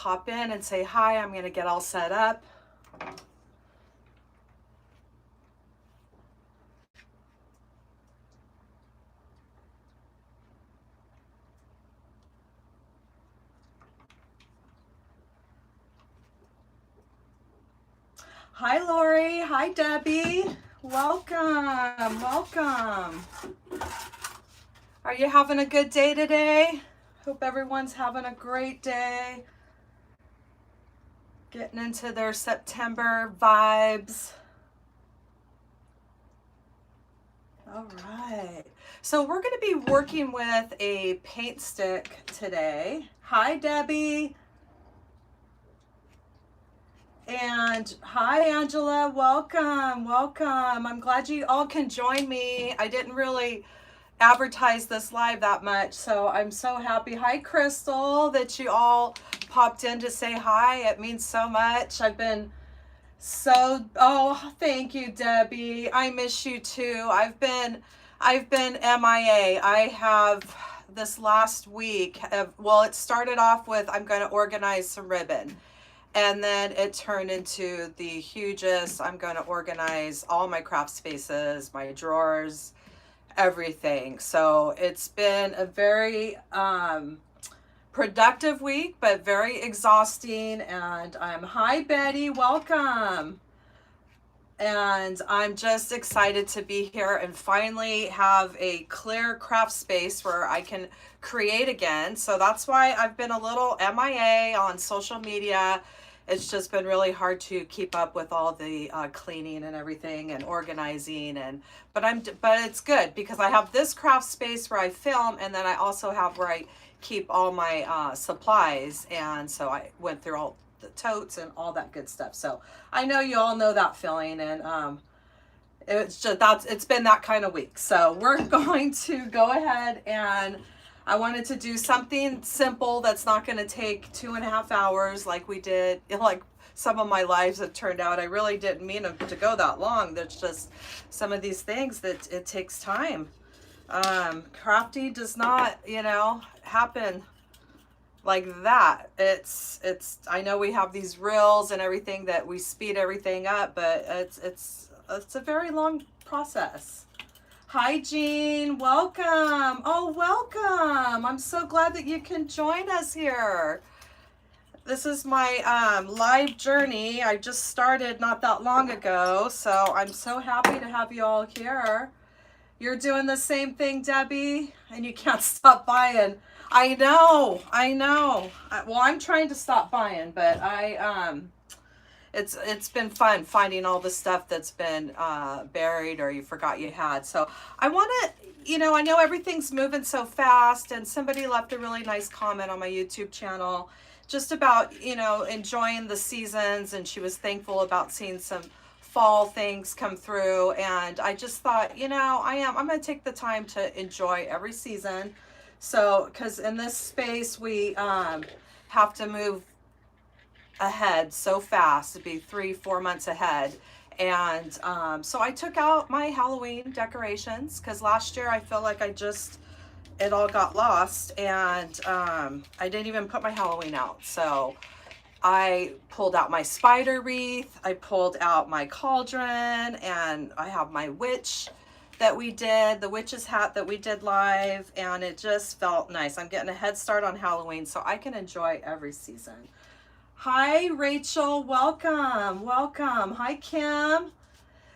pop in and say hi. I'm going to get all set up. Hi, Lori. Hi, Debbie. Welcome. Welcome. Are you having a good day today? Hope everyone's having a great day. Getting into their September vibes. All right. So we're going to be working with a paint stick today. Hi, Debbie. And hi, Angela. Welcome. Welcome. I'm glad you all can join me. I didn't really advertise this live that much, so I'm so happy. Hi, Crystal, that you all popped in to say hi. It means so much. I've been so, oh, thank you, Debbie. I miss you too. I've been MIA. I have this last week. Well, it started off with I'm going to organize some ribbon. And then it turned into the hugest, I'm going to organize all my craft spaces, my drawers, everything. So it's been a very productive week, but very exhausting. And hi, Betty, welcome. And I'm just excited to be here and finally have a clear craft space where I can create again. So that's why I've been a little MIA on social media. It's just been really hard to keep up with all the cleaning and everything and organizing, but it's good because I have this craft space where I film, and then I also have where I keep all my supplies. And so I went through all the totes and all that good stuff. So I know you all know that feeling, and it's been that kind of week. So we're going to go ahead, and I wanted to do something simple that's not going to take 2.5 hours like we did, like some of my lives have turned out. I really didn't mean them to go that long. There's just some of these things that it takes time. Crafty does not, happen like that. I know we have these reels and everything that we speed everything up, but it's a very long process. Hi, Jean. Welcome. Oh, welcome. I'm so glad that you can join us here. This is my live journey. I just started not that long ago, so I'm so happy to have you all here. You're doing the same thing, Debbie, and you can't stop buying. I know. Well, I'm trying to stop buying, but it's been fun finding all the stuff that's been buried or you forgot you had. So I want to, I know everything's moving so fast, and somebody left a really nice comment on my YouTube channel just about, enjoying the seasons, and she was thankful about seeing some fall things come through. And I just thought, I'm going to take the time to enjoy every season. So, because in this space, we have to move ahead so fast, to be 3-4 months ahead. And so I took out my Halloween decorations because last year I feel like it all got lost, and I didn't even put my Halloween out. So I pulled out my spider wreath, I pulled out my cauldron, and I have my witch that we did, the witch's hat that we did live, and it just felt nice. I'm getting a head start on Halloween so I can enjoy every season. Hi, Rachel. Welcome. Welcome. Hi, Kim.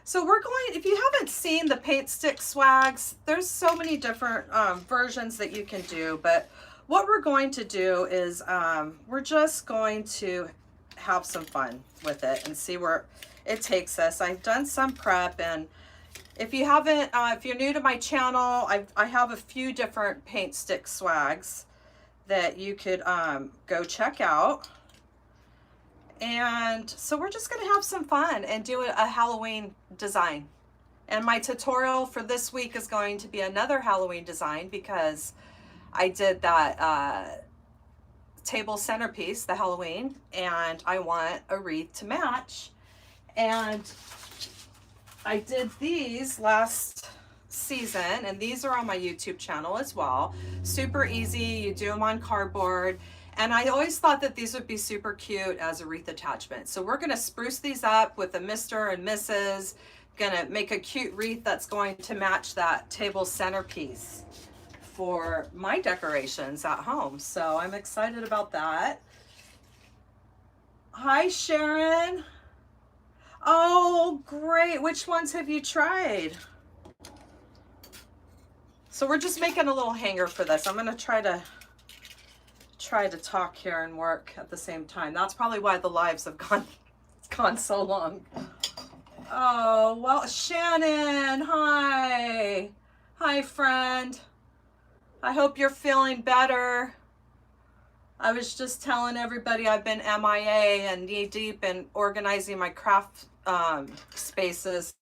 So if you haven't seen the paint stick swags, there's so many different versions that you can do. But what we're going to do is we're just going to have some fun with it and see where it takes us. I've done some prep, and if you haven't, if you're new to my channel, I have a few different paint stick swags that you could go check out. And so we're just going to have some fun and do a Halloween design. And my tutorial for this week is going to be another Halloween design because I did that table centerpiece, the Halloween, and I want a wreath to match. And I did these last season, and these are on my YouTube channel as well. Super easy. You do them on cardboard. And I always thought that these would be super cute as a wreath attachment. So we're gonna spruce these up with a Mr. and Mrs. Gonna make a cute wreath that's going to match that table centerpiece for my decorations at home. So I'm excited about that. Hi, Sharon. Oh, great. Which ones have you tried? So we're just making a little hanger for this. I'm gonna try to talk here and work at the same time. That's probably why the lives have gone so long. Oh, well, Shannon, hi. Hi, friend. I hope you're feeling better. I was just telling everybody I've been MIA and knee deep in organizing my craft spaces.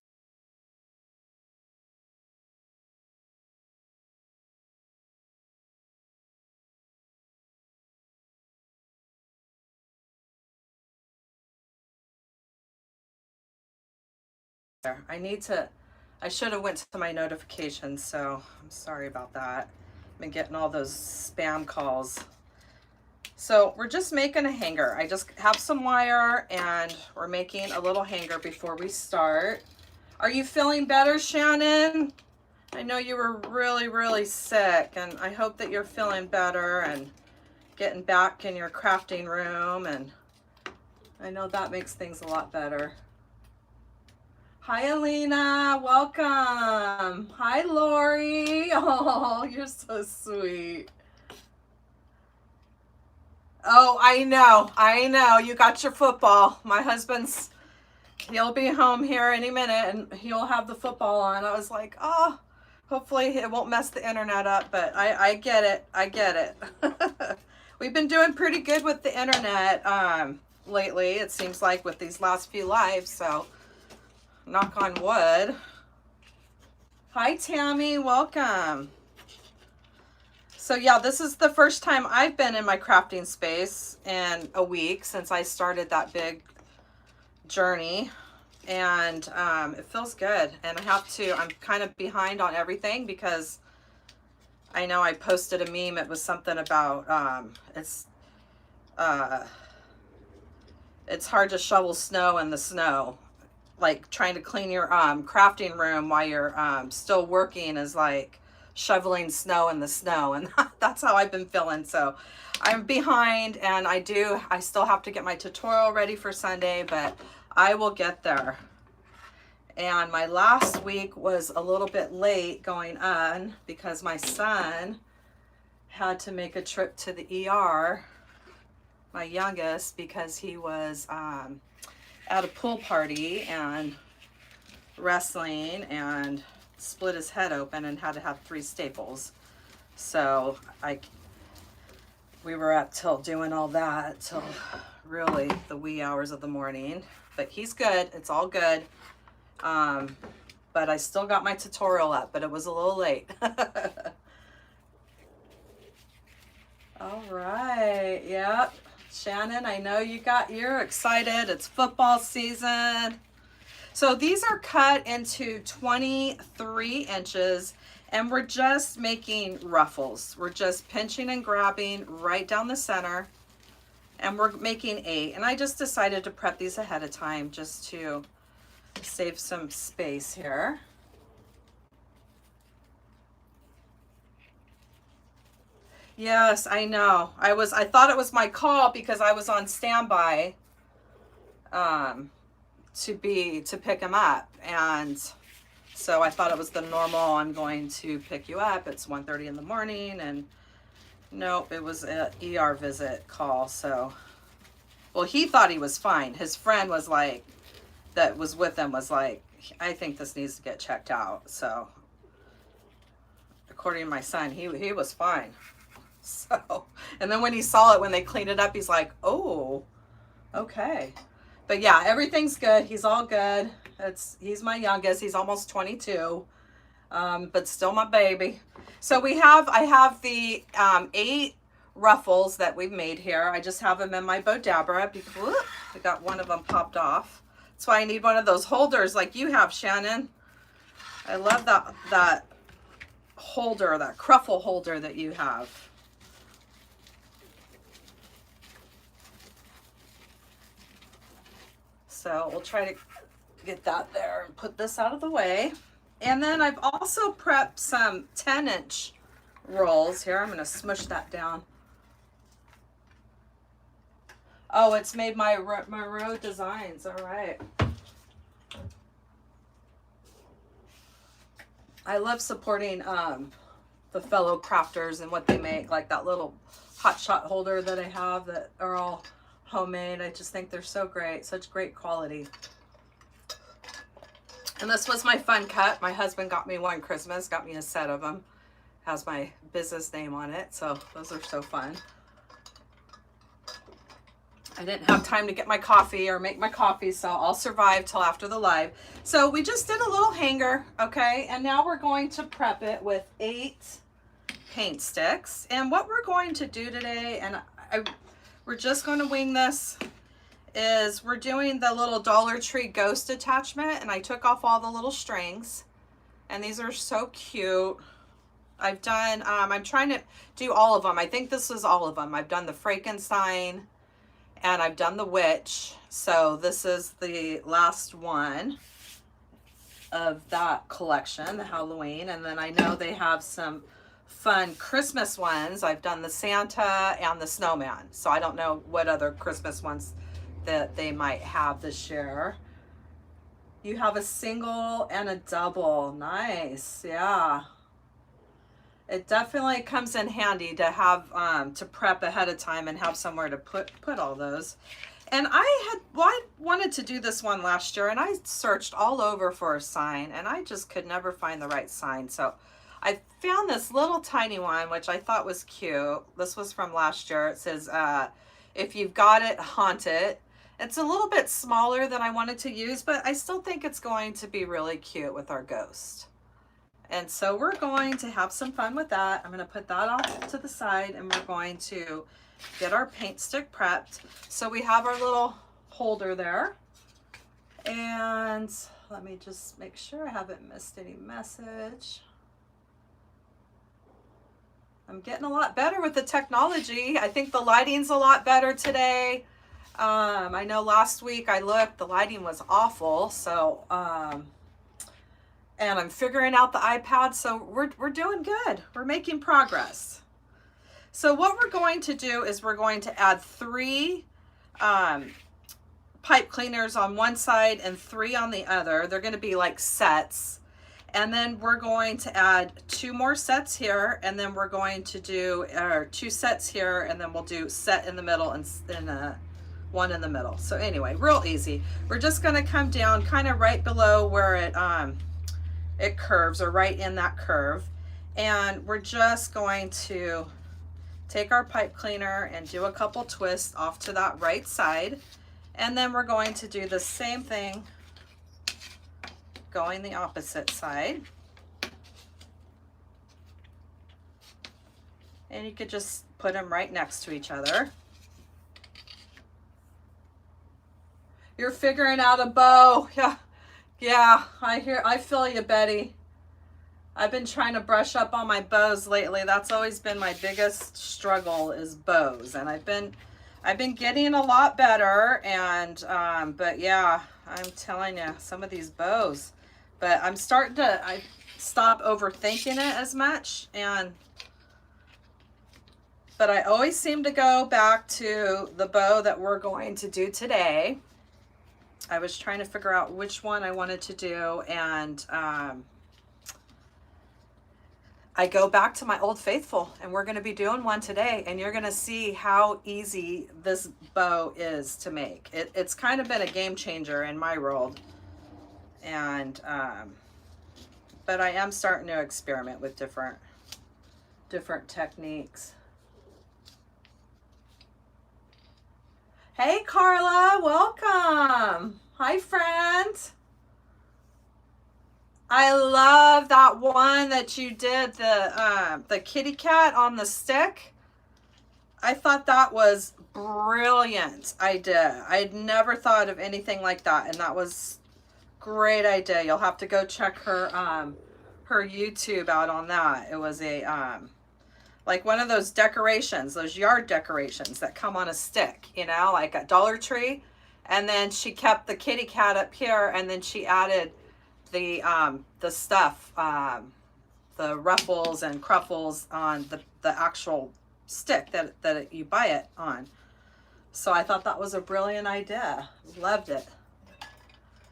I should have went to my notifications, so I'm sorry about that. I've been getting all those spam calls. So we're just making a hanger. I just have some wire and we're making a little hanger before we start. Are you feeling better, Shannon? I know you were really, really sick, and I hope that you're feeling better and getting back in your crafting room, and I know that makes things a lot better. Hi, Alina. Welcome. Hi, Lori. Oh, you're so sweet. Oh, I know. I know. You got your football. My husband's, he'll be home here any minute and he'll have the football on. I was like, oh, hopefully it won't mess the internet up, but I get it. I get it. We've been doing pretty good with the internet lately, it seems like, with these last few lives, so knock on wood. Hi, Tammy. Welcome. So yeah, this is the first time I've been in my crafting space in a week since I started that big journey, and it feels good. And I'm kind of behind on everything because I know I posted a meme. It was something about it's hard to shovel snow in the snow. Like trying to clean your crafting room while you're still working is like shoveling snow in the snow, and that's how I've been feeling. So I'm behind, and I still have to get my tutorial ready for Sunday, but I will get there. And my last week was a little bit late going on because my son had to make a trip to the ER, my youngest, because he was at a pool party and wrestling and split his head open and had to have 3 staples. So we were up till doing all that till really the wee hours of the morning, but he's good. It's all good. But I still got my tutorial up, but it was a little late. All right. Yep. Shannon, I know you're excited. It's football season. So these are cut into 23 inches, and we're just making ruffles. We're just pinching and grabbing right down the center, and we're making 8. And I just decided to prep these ahead of time just to save some space here. Yes, I know. I thought it was my call because I was on standby to pick him up, and so I thought it was the normal, I'm going to pick you up, it's 1:30 in the morning, and nope, it was an ER visit call. So, well, he thought he was fine. His friend was like, that was with him, was like, I think this needs to get checked out. So according to my son, he was fine. So, and then when he saw it, when they cleaned it up, he's like, oh, okay. But yeah, everything's good. He's all good. He's my youngest. He's almost 22, but still my baby. So I have the 8 ruffles that we've made here. I just have them in my Bodabra because I got one of them popped off. That's why I need one of those holders like you have, Shannon. I love that holder, that cruffle holder that you have. So we'll try to get that there and put this out of the way. And then I've also prepped some 10-inch rolls here. I'm going to smush that down. Oh, it's made my row designs. All right. I love supporting the fellow crafters and what they make, like that little hot shot holder that I have that are all homemade. I just think they're so great, such great quality. And this was my fun cut. My husband got me one Christmas, got me a set of them. Has my business name on it, so those are so fun. I didn't have time to get my coffee or make my coffee, so I'll survive till after the live. So we just did a little hanger, okay? And now we're going to prep it with 8 paint sticks. And what we're going to do today, and we're just going to wing this, is we're doing the little Dollar Tree ghost attachment, and I took off all the little strings. And these are so cute. I've done, I'm trying to do all of them. I think this is all of them. I've done the Frankenstein, and I've done the witch. So this is the last one of that collection, the Halloween. And then I know they have some fun Christmas ones. I've done the Santa and the snowman. So I don't know what other Christmas ones that they might have this year. You have a single and a double. Nice. Yeah. It definitely comes in handy to have to prep ahead of time and have somewhere to put all those. And I wanted to do this one last year, and I searched all over for a sign, and I just could never find the right sign. So I found this little tiny one, which I thought was cute. This was from last year. It says, if you've got it, haunt it. It's a little bit smaller than I wanted to use, but I still think it's going to be really cute with our ghost. And so we're going to have some fun with that. I'm going to put that off to the side, and we're going to get our paint stick prepped. So we have our little holder there. And let me just make sure I haven't missed any message. I'm getting a lot better with the technology. I think the lighting's a lot better today. I know last week I looked, the lighting was awful. So, and I'm figuring out the iPad, so we're doing good. We're making progress. So what we're going to do is we're going to add 3 pipe cleaners on one side and 3 on the other. They're going to be like sets. And then we're going to add 2 more sets here, and then we're going to do 2 sets here, and then we'll do set in the middle and one in the middle. So anyway, real easy. We're just going to come down kind of right below where it curves, or right in that curve, and we're just going to take our pipe cleaner and do a couple twists off to that right side, and then we're going to do the same thing going the opposite side. And you could just put them right next to each other. You're figuring out a bow. Yeah, I feel you, Betty. I've been trying to brush up on my bows lately. That's always been my biggest struggle, is bows. And I've been getting a lot better, and but yeah, I'm telling you, some of these bows. But I'm starting to stop overthinking it as much, but I always seem to go back to the bow that we're going to do today. I was trying to figure out which one I wanted to do, and I go back to my Old Faithful, and we're going to be doing one today, and you're going to see how easy this bow is to make. It's kind of been a game changer in my world, and but I am starting to experiment with different techniques. Hey Carla, welcome. Hi friend. I love that one that you did, the kitty cat on the stick. I thought that was brilliant idea. I'd never thought of anything like that, and that was great idea. You'll have to go check her YouTube out on that. It was a like one of those decorations, those yard decorations that come on a stick, you know, like at Dollar Tree. And then she kept the kitty cat up here, and then she added the stuff, the ruffles and cruffles on the actual stick that you buy it on. So I thought that was a brilliant idea. Loved it.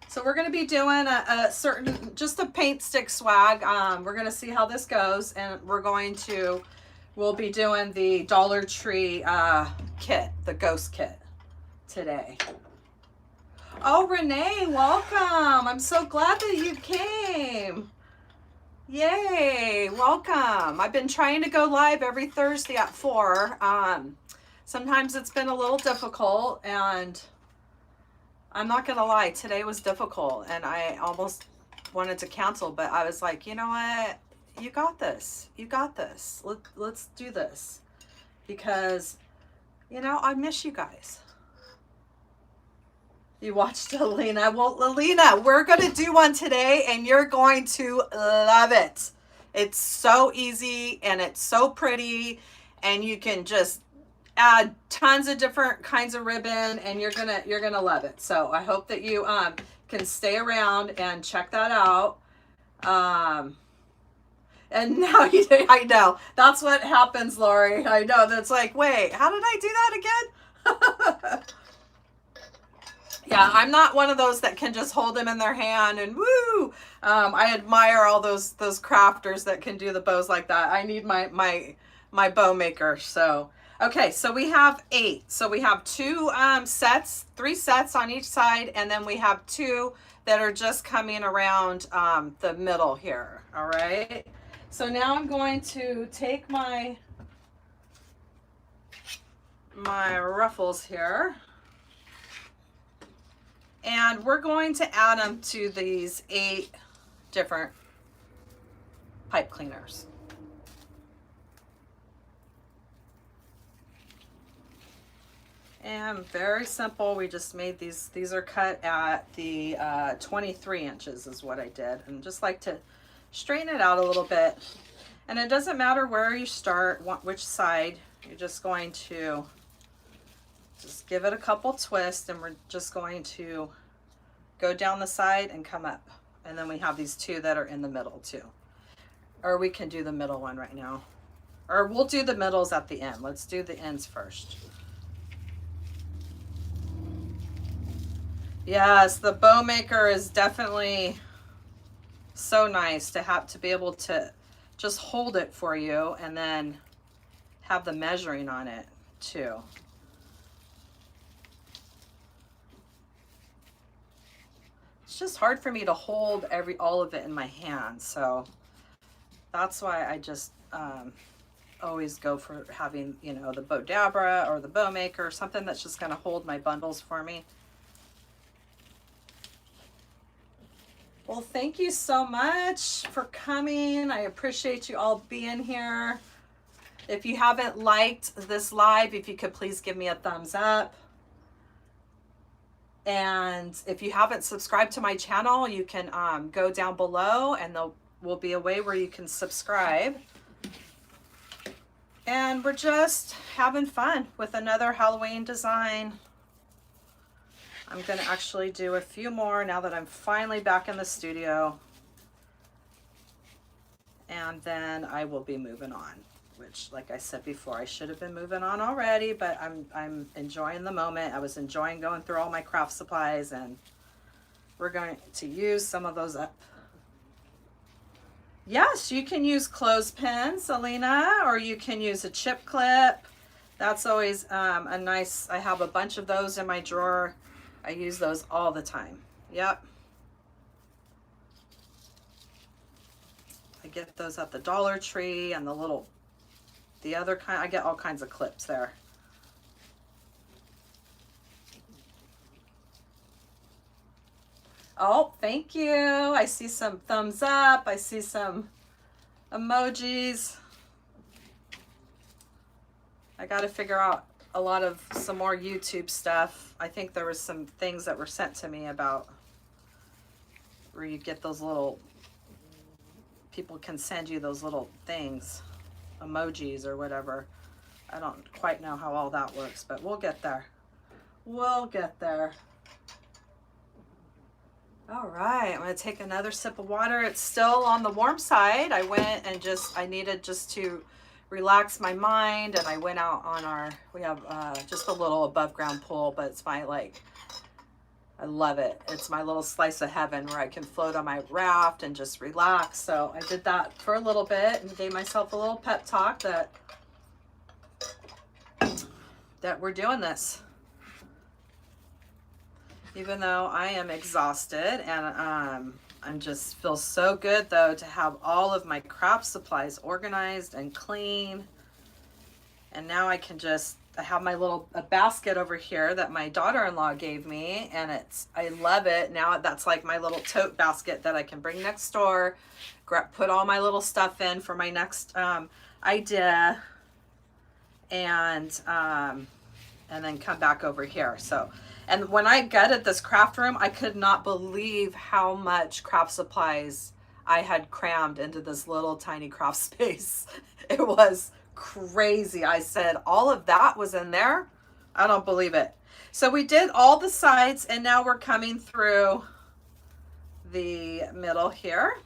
So we're going to be doing a certain, just a paint stick swag. We're going to see how this goes, and we'll be doing the Dollar Tree kit, the ghost kit today. Oh, Renee, welcome. I'm so glad that you came. Yay, welcome. I've been trying to go live every Thursday at 4. Sometimes it's been a little difficult, and I'm not gonna lie, today was difficult, and I almost wanted to cancel, but I was like, you know what? You got this. You got this. Let's do this, because, you know, I miss you guys. You watched Alina. Well, Alina, we're going to do one today, and you're going to love it. It's so easy, and it's so pretty, and you can just add tons of different kinds of ribbon, and you're gonna love it. So I hope that you can stay around and check that out. And now I know that's what happens, Lori. I know, that's like, wait, how did I do that again? Yeah, I'm not one of those that can just hold them in their hand and woo. I admire all those crafters that can do the bows like that. I need my bow maker. So okay, so we have 8. So we have 2 sets, 3 sets on each side, and then we have 2 that are just coming around the middle here. All right. So now I'm going to take my ruffles here, and we're going to add them to these 8 different pipe cleaners. And very simple. We just made these. These are cut at the 23 inches is what I did. And just like to straighten it out a little bit. And it doesn't matter where you start, which side. You're just going to just give it a couple twists, and we're just going to go down the side and come up. And then we have these 2 that are in the middle too. Or we can do the middle one right now. Or we'll do the middles at the end. Let's do the ends first. Yes, the bow maker is definitely so nice to be able to just hold it for you, and then have the measuring on it too. It's just hard for me to hold all of it in my hand, so that's why I just always go for having, you know, the bow dabra or the bow maker, something that's just going to hold my bundles for me. Well, thank you so much for coming. I appreciate you all being here. If you haven't liked this live, if you could please give me a thumbs up. And if you haven't subscribed to my channel, you can go down below, and there will be a way where you can subscribe. And we're just having fun with another Halloween design. I'm going to actually do a few more now that I'm finally back in the studio. And then I will be moving on, which, like I said before, I should have been moving on already, but I'm enjoying the moment. I was enjoying going through all my craft supplies, and we're going to use some of those up. Yes, you can use clothespins, Alina, or you can use a chip clip. That's always a nice, I have a bunch of those in my drawer. I use those all the time. Yep. I get those at the Dollar Tree, and the other kind, I get all kinds of clips there. Oh, thank you. I see some thumbs up. I see some emojis. I got to figure out some more YouTube stuff. I think there was some things that were sent to me about where you get those little, people can send you those little things, emojis or whatever. I don't quite know how all that works, but we'll get there. We'll get there. All right, I'm gonna take another sip of water. It's still on the warm side. I went and I needed just to relax my mind, and I went out on we have just a little above ground pool, but it's my I love it. It's my little slice of heaven where I can float on my raft and just relax. So I did that for a little bit and gave myself a little pep talk that we're doing this. Even though I am exhausted, and I'm just feel so good though to have all of my craft supplies organized and clean. And now I have my little basket over here that my daughter-in-law gave me, and I love it. Now that's like my little tote basket that I can bring next door, put all my little stuff in for my next idea, and then come back over here. So, and when I gutted this craft room, I could not believe how much craft supplies I had crammed into this little tiny craft space. It was crazy. I said, all of that was in there? I don't believe it. So we did all the sides, and now we're coming through the middle here.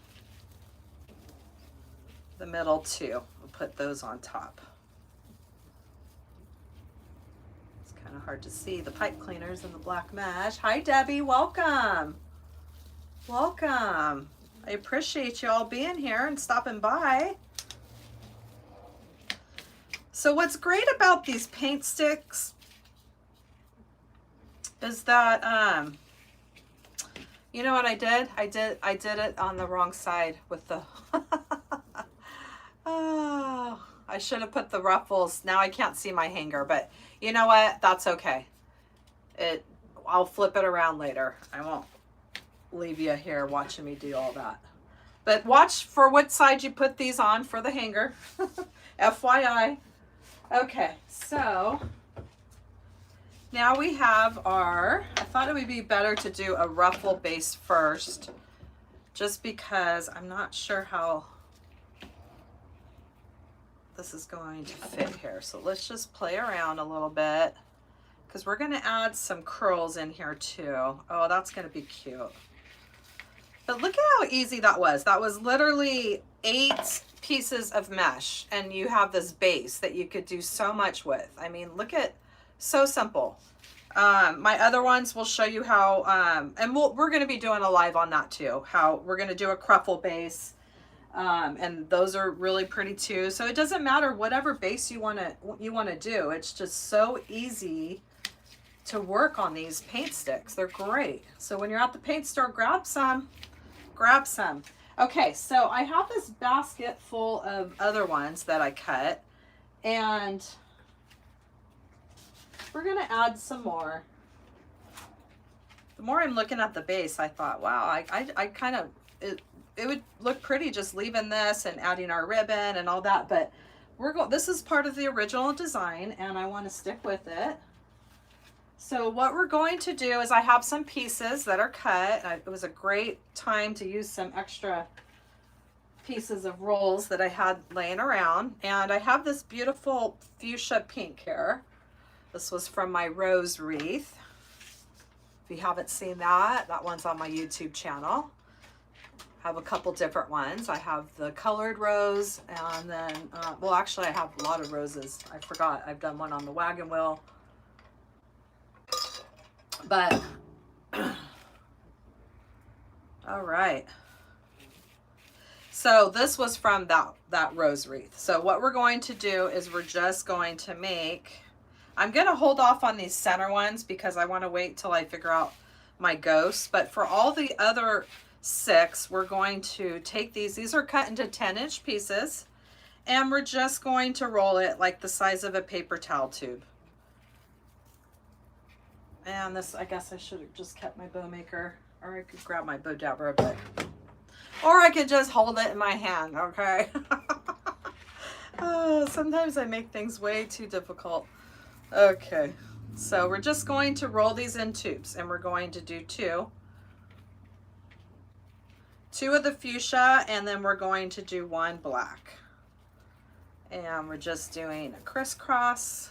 The middle too. We'll put those on top. Kind of hard to see the pipe cleaners and the black mesh. Hi Debbie, welcome. Welcome. I appreciate you all being here and stopping by. So what's great about these paint sticks is that you know what I did? I did it on the wrong side with the oh, I should have put the ruffles. Now I can't see my hanger, but you know what? That's okay. I'll flip it around later. I won't leave you here watching me do all that. But watch for what side you put these on for the hanger. FYI. Okay, so now we have I thought it would be better to do a ruffle base first, just because I'm not sure how this is going to fit here. So let's just play around a little bit, because we're going to add some curls in here too. Oh, that's going to be cute. But look at how easy that was. That was literally 8 pieces of mesh, and you have this base that you could do so much with. I mean, look at, so simple. My other ones will show you how, and we're going to be doing a live on that too, how we're going to do a cruffle base. And those are really pretty too. So it doesn't matter whatever base you want to do. It's just so easy to work on these paint sticks. They're great. So when you're at the paint store, grab some. Okay, so I have this basket full of other ones that I cut, and we're going to add some more. The more I'm looking at the base, I thought, wow, I kind of, it would look pretty just leaving this and adding our ribbon and all that, but this is part of the original design, and I want to stick with it. So what we're going to do is I have some pieces that are cut. It was a great time to use some extra pieces of rolls that I had laying around, and I have this beautiful fuchsia pink here. This was from my rose wreath. If you haven't seen that one's on my YouTube channel. I have a couple different ones. I have the colored rose, and then, well, actually I have a lot of roses. I forgot. I've done one on the wagon wheel. But, all right. So this was from that rose wreath. So what we're going to do is we're just going to I'm going to hold off on these center ones because I want to wait till I figure out my ghosts. But for all the other 6, we're going to take these are cut into 10-inch pieces, and we're just going to roll it like the size of a paper towel tube. And this, I guess I should have just kept my bow maker, or I could grab my bow dabber, but, or I could just hold it in my hand, okay? Oh, sometimes I make things way too difficult. Okay, so we're just going to roll these in tubes, and we're going to do 2 of the fuchsia, and then we're going to do 1 black. And we're just doing a crisscross,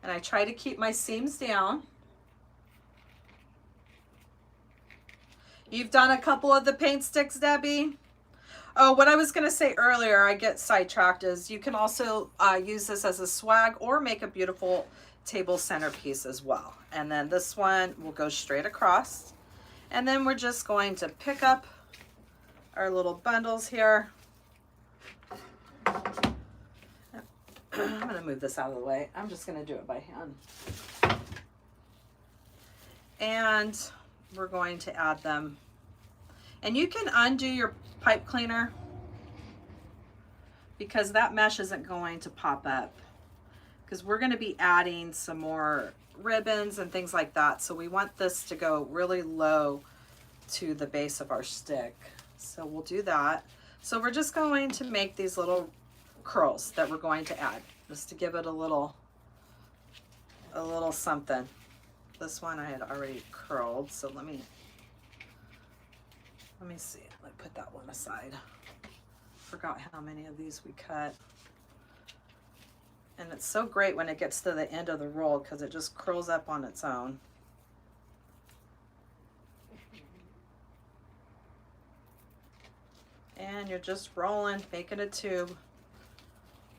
and I try to keep my seams down. You've done a couple of the paint sticks, Debbie? Oh, what I was going to say earlier, I get sidetracked, is you can also use this as a swag or make a beautiful table centerpiece as well. And then this one will go straight across. And then we're just going to pick up our little bundles here. I'm going to move this out of the way. I'm just going to do it by hand. And we're going to add them. And you can undo your pipe cleaner because that mesh isn't going to pop up, because we're going to be adding some more ribbons and things like that. So we want this to go really low to the base of our stick. So we'll do that. So we're just going to make these little curls that we're going to add just to give it a little something. This one I had already curled, so let me see. Let me put that one aside. Forgot how many of these we cut. And it's so great when it gets to the end of the roll because it just curls up on its own. And you're just rolling, making a tube.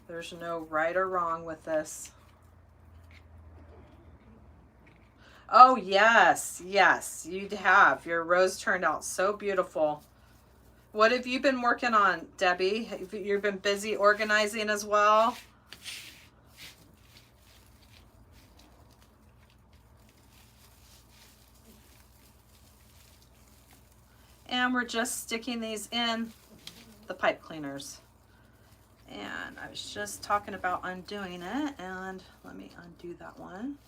There's no right or wrong with this. Oh, yes, yes, you have. Your rose turned out so beautiful. What have you been working on, Debbie? Have you been busy organizing as well? And we're just sticking these in the pipe cleaners. And I was just talking about undoing it, and let me undo that one.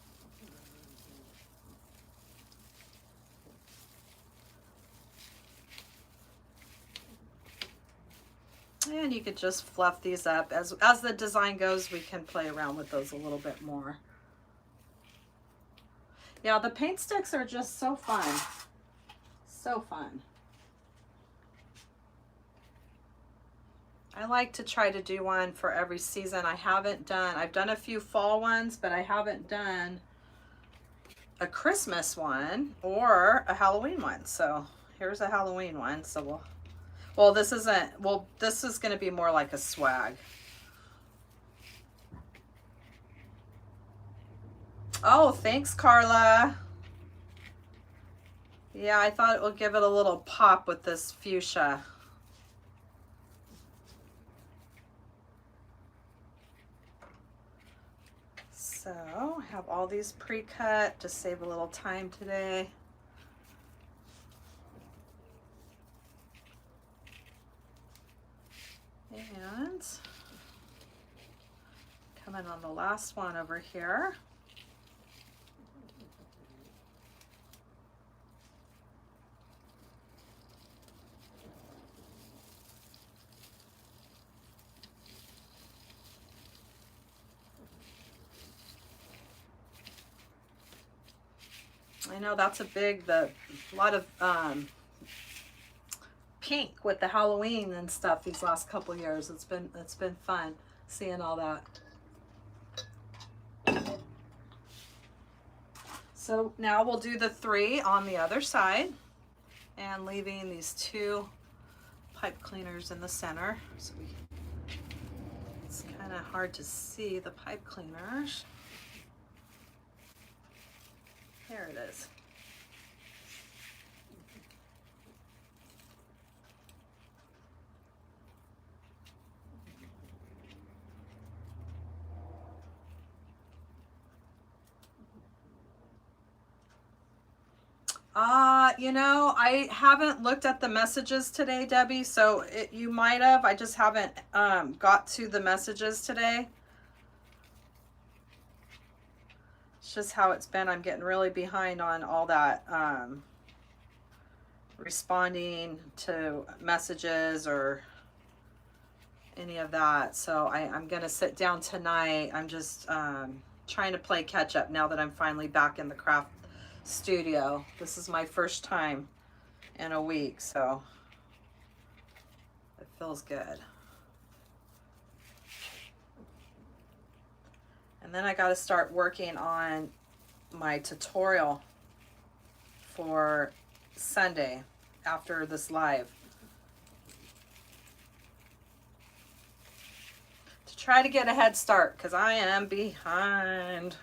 And you could just fluff these up. As the design goes, we can play around with those a little bit more. Yeah, the paint sticks are just so fun. So fun. I like to try to do one for every season. I've done a few fall ones, but I haven't done a Christmas one or a Halloween one. So here's a Halloween one. So this is going to be more like a swag. Oh, thanks, Carla. Yeah, I thought it would give it a little pop with this fuchsia. So, have all these pre-cut to save a little time today. And coming on the last one over here. I know that's a lot of pink with the Halloween and stuff these last couple years. It's been fun seeing all that. So now we'll do the 3 on the other side and leaving these 2 pipe cleaners in the center. So it's kind of hard to see the pipe cleaners. There it is. You know, I haven't looked at the messages today, Debbie, so you might have. I just haven't got to the messages today. It's just how it's been. I'm getting really behind on all that responding to messages or any of that. So I'm going to sit down tonight. I'm just trying to play catch up now that I'm finally back in the craft studio. This is my first time in a week, so it feels good. And then I got to start working on my tutorial for Sunday. after this live. To try to get a head start, because I am behind.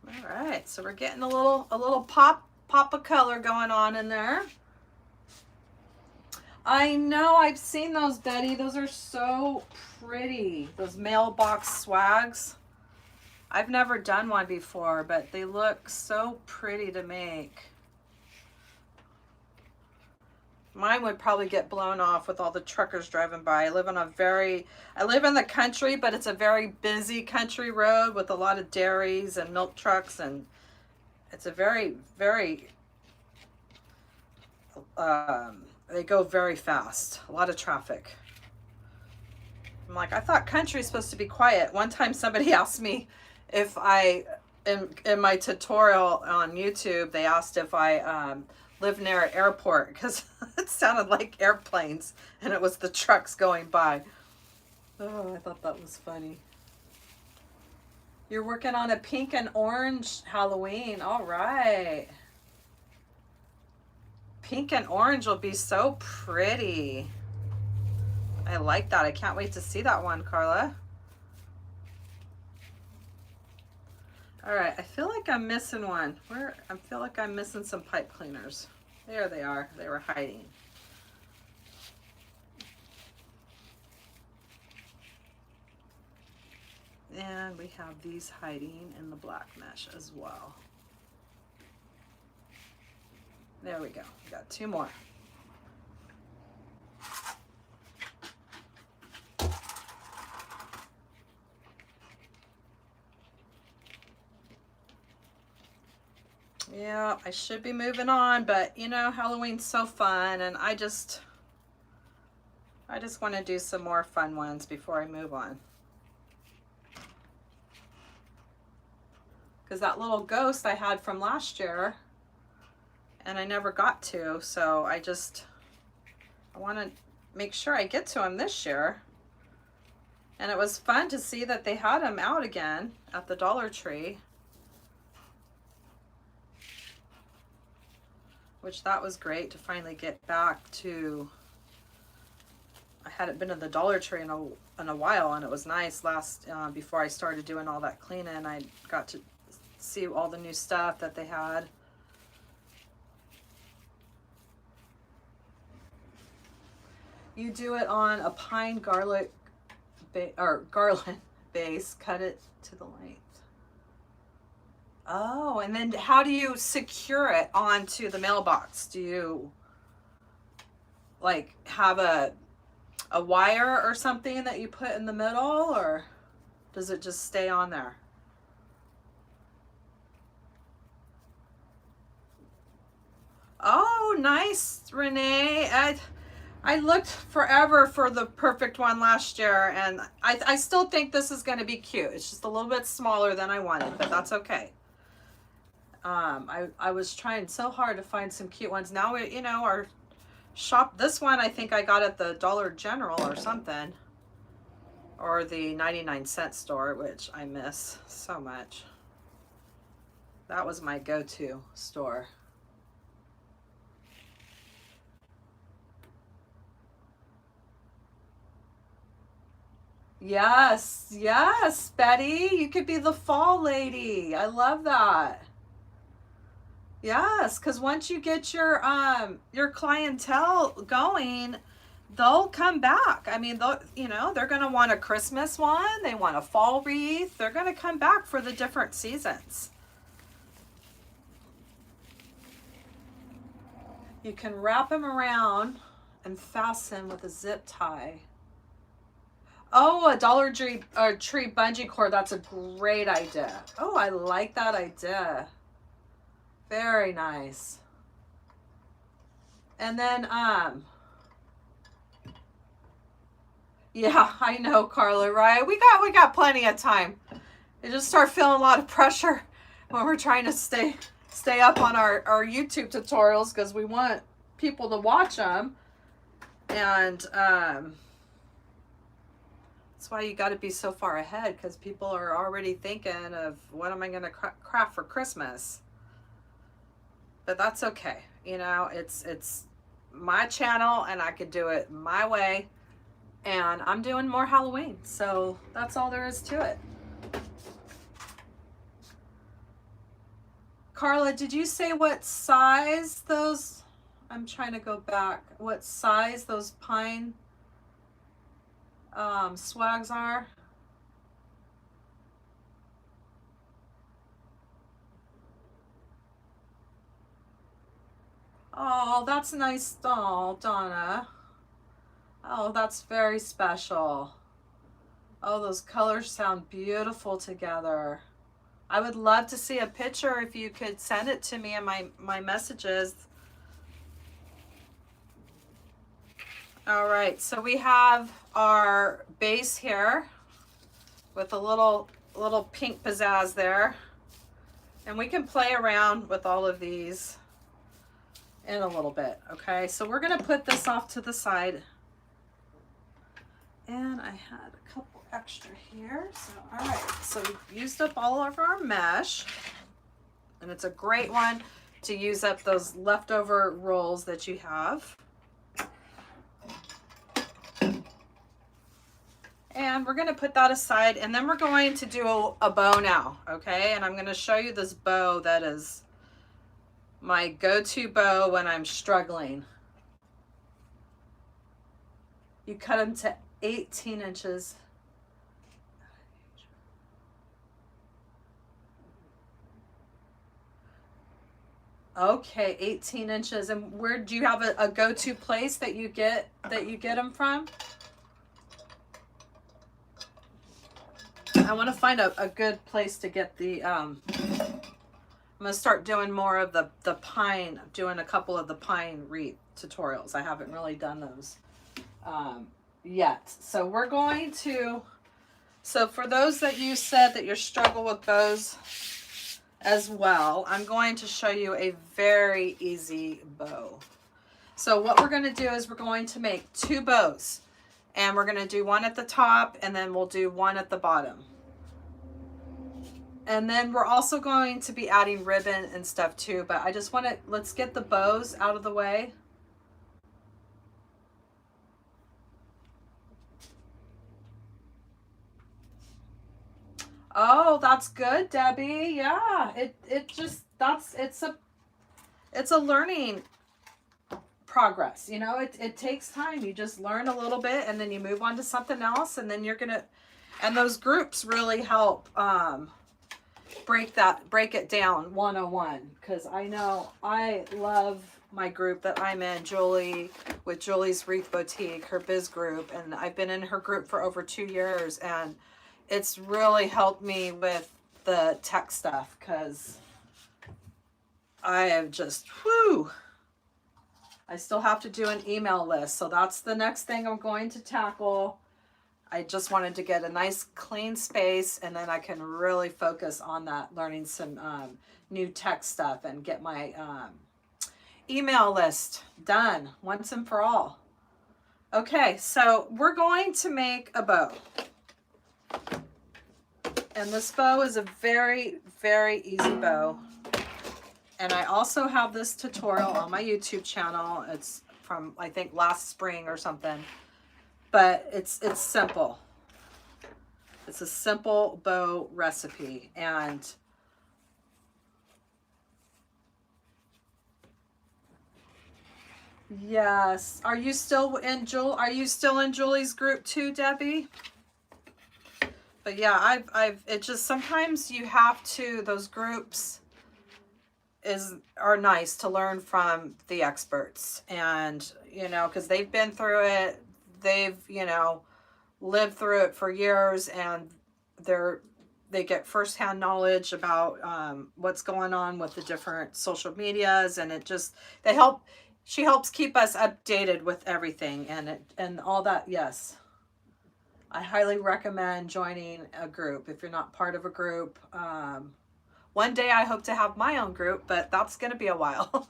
All right, so we're getting a little pop of color going on in there. I know, I've seen those, Betty. Those are so pretty. Those mailbox swags. I've never done one before, but they look so pretty to make. Mine would probably get blown off with all the truckers driving by. I live in the country, but it's a very busy country road with a lot of dairies and milk trucks, and it's a very, very, they go very fast. A lot of traffic. I'm like, I thought country is supposed to be quiet. One time somebody asked me if in my tutorial on YouTube, they asked if I live near an airport, because it sounded like airplanes and it was the trucks going by. Oh, I thought that was funny. You're working on a pink and orange Halloween. All right. Pink and orange will be so pretty. I like that. I can't wait to see that one, Carla. All right, I feel like I'm missing one. I feel like I'm missing some pipe cleaners. There they are. They were hiding. And we have these hiding in the black mesh as well. There we go. We got two more. Yeah, I should be moving on, but you know, Halloween's so fun, and I just want to do some more fun ones before I move on. Because that little ghost I had from last year, and I never got to, so I want to make sure I get to him this year. And it was fun to see that they had him out again at the Dollar Tree, which that was great to finally get back to. I hadn't been to the Dollar Tree in a while, and it was nice before I started doing all that cleaning. I got to see all the new stuff that they had. You do it on a pine garlic garland base, cut it to the length. Oh, and then how do you secure it onto the mailbox? Do you like have a wire or something that you put in the middle, or does it just stay on there? Oh, nice, Renee. I looked forever for the perfect one last year, and I still think this is going to be cute. It's just a little bit smaller than I wanted, but that's okay. I was trying so hard to find some cute ones. Now our shop, this one I think I got at the Dollar General or something, or the 99-cent store, which I miss so much. That was my go-to store. Yes, yes, Betty, you could be the fall lady. I love that. Yes, because once you get your clientele going, they'll come back. I mean, they're going to want a Christmas one. They want a fall wreath. They're going to come back for the different seasons. You can wrap them around and fasten with a zip tie. Oh, a Dollar Tree bungee cord. That's a great idea. Oh, I like that idea. Very nice. And then, yeah, I know, Carla, right? We got plenty of time. I just start feeling a lot of pressure when we're trying to stay up on our YouTube tutorials, because we want people to watch them. And, that's why you got to be so far ahead, because people are already thinking of what am I going to craft for Christmas. but that's okay. You know, it's my channel and I could do it my way, and I'm doing more Halloween. So that's all there is to it. Carla, did you say what size those, I'm trying to go back, what size those pine swags are? Oh, that's nice. Oh, Donna. Oh, that's very special. Oh, those colors sound beautiful together. I would love to see a picture if you could send it to me in my messages. All right, so we have our base here with a little pink pizzazz there. And we can play around with all of these in a little bit, okay? So we're gonna put this off to the side. And I had a couple extra here. So, all right, so we've used up all of our mesh. And it's a great one to use up those leftover rolls that you have. And we're gonna put that aside, and then we're going to do a bow now, okay? And I'm gonna show you this bow that is my go-to bow when I'm struggling. You cut them to 18 inches. Okay, 18 inches. And where do you have a go-to place that you get them from? I want to find a good place to get the I'm gonna start doing more of the pine, doing a couple of the pine wreath tutorials. I haven't really done those yet. So we're going to, so for those that you said that you struggle with bows as well, I'm going to show you a very easy bow. So what we're going to do is we're going to make 2 bows, and we're going to do one at the top and then we'll do one at the bottom. And then we're also going to be adding ribbon and stuff too, but I just want to, let's get the bows out of the way. Oh, that's good, Debbie. Yeah, it just, it's a learning progress. You know, it takes time. You just learn a little bit and then you move on to something else, and then you're gonna, and those groups really help break it down 101, because I know I love my group that I'm in, Julie, with Julie's Wreath Boutique, her biz group, and I've been in her group for over 2 years, and it's really helped me with the tech stuff, because I have just, whew, I still have to do an email list, so that's the next thing I'm going to tackle. I just wanted to get a nice clean space, and then I can really focus on that, learning some new tech stuff and get my email list done once and for all. Okay, so we're going to make a bow. And this bow is a very, very easy bow. And I also have this tutorial on my YouTube channel. It's from, I think, last spring or something. But it's simple. It's a simple bow recipe, and yes. Are you still in Julie's group too, Debbie? But yeah, it just, sometimes you have to, those groups are nice to learn from the experts, and you know, because they've been through it. They've, you know, lived through it for years, and they get firsthand knowledge about what's going on with the different social medias, and it just, she helps keep us updated with everything and all that. Yes, I highly recommend joining a group if you're not part of a group. One day I hope to have my own group, but that's going to be a while.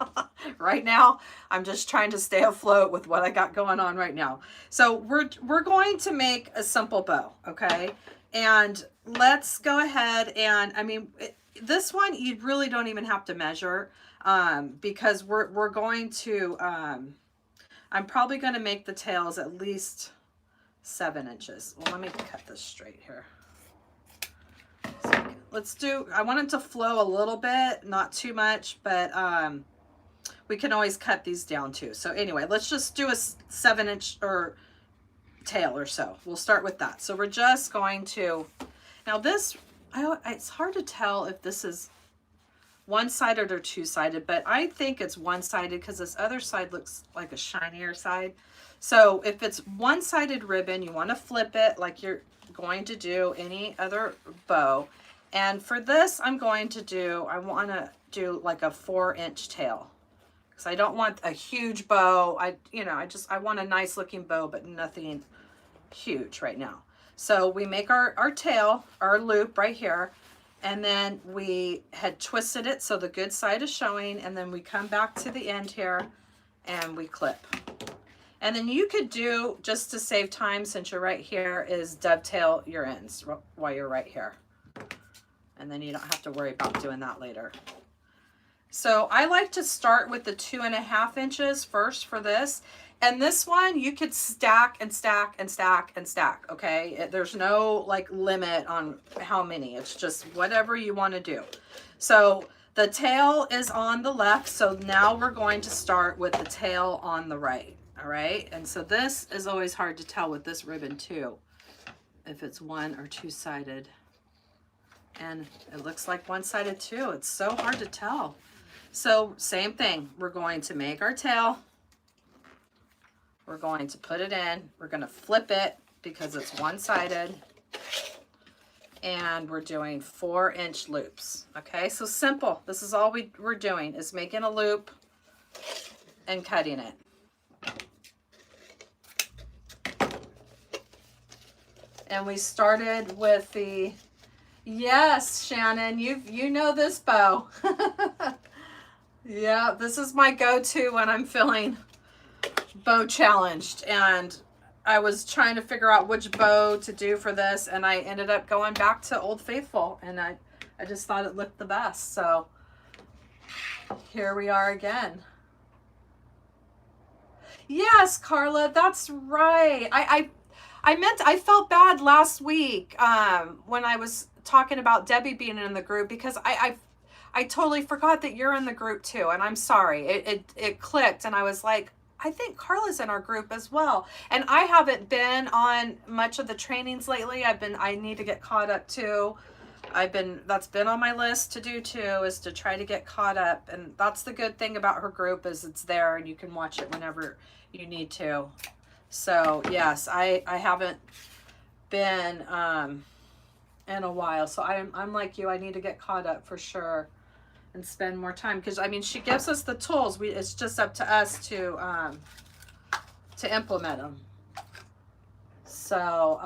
Right now, I'm just trying to stay afloat with what I got going on right now. So we're going to make a simple bow, okay? And let's go ahead and, I mean, this one, you really don't even have to measure, because we're going to, I'm probably going to make the tails at least 7 inches. Well, let me cut this straight here. So let's do, I want it to flow a little bit, not too much, but we can always cut these down too. So anyway, let's just do a 7-inch or tail or so. We'll start with that. So we're just going to, now this, it's hard to tell if this is one-sided or two-sided, but I think it's one-sided because this other side looks like a shinier side. So if it's one-sided ribbon, you want to flip it like you're going to do any other bow. And for this, I'm going to do, I want to do like a 4-inch tail because I don't want a huge bow. I want a nice looking bow, but nothing huge right now. So we make our tail, our loop right here, and then we had twisted it so the good side is showing, and then we come back to the end here and we clip. And then you could do, just to save time since you're right here, is dovetail your ends while you're right here. And then you don't have to worry about doing that later. So I like to start with the 2.5 inches first for this. And this one, you could stack and stack and stack and stack, okay? There's no like limit on how many. It's just whatever you want to do. So the tail is on the left. So now we're going to start with the tail on the right, all right? And so this is always hard to tell with this ribbon too, if it's one or two-sided. And it looks like one-sided too. It's so hard to tell. So same thing. We're going to make our tail. We're going to put it in. We're going to flip it because it's one-sided. And we're doing 4-inch loops. Okay, so simple. This is all we're doing is making a loop and cutting it. And we started with the, yes, Shannon, you know this bow. Yeah, this is my go-to when I'm feeling bow challenged, and I was trying to figure out which bow to do for this, and I ended up going back to Old Faithful, and I just thought it looked the best. So here we are again. Yes, Carla, that's right. I felt bad last week when I was talking about Debbie being in the group, because I totally forgot that you're in the group too, and I'm sorry. It clicked, and I was like, I think Carla's in our group as well. And I haven't been on much of the trainings lately. I need to get caught up too. That's been on my list to do too, is to try to get caught up. And that's the good thing about her group, is it's there and you can watch it whenever you need to. So yes, I haven't been in a while. So I'm like you, I need to get caught up for sure and spend more time, because I mean, she gives us the tools. It's just up to us to implement them. So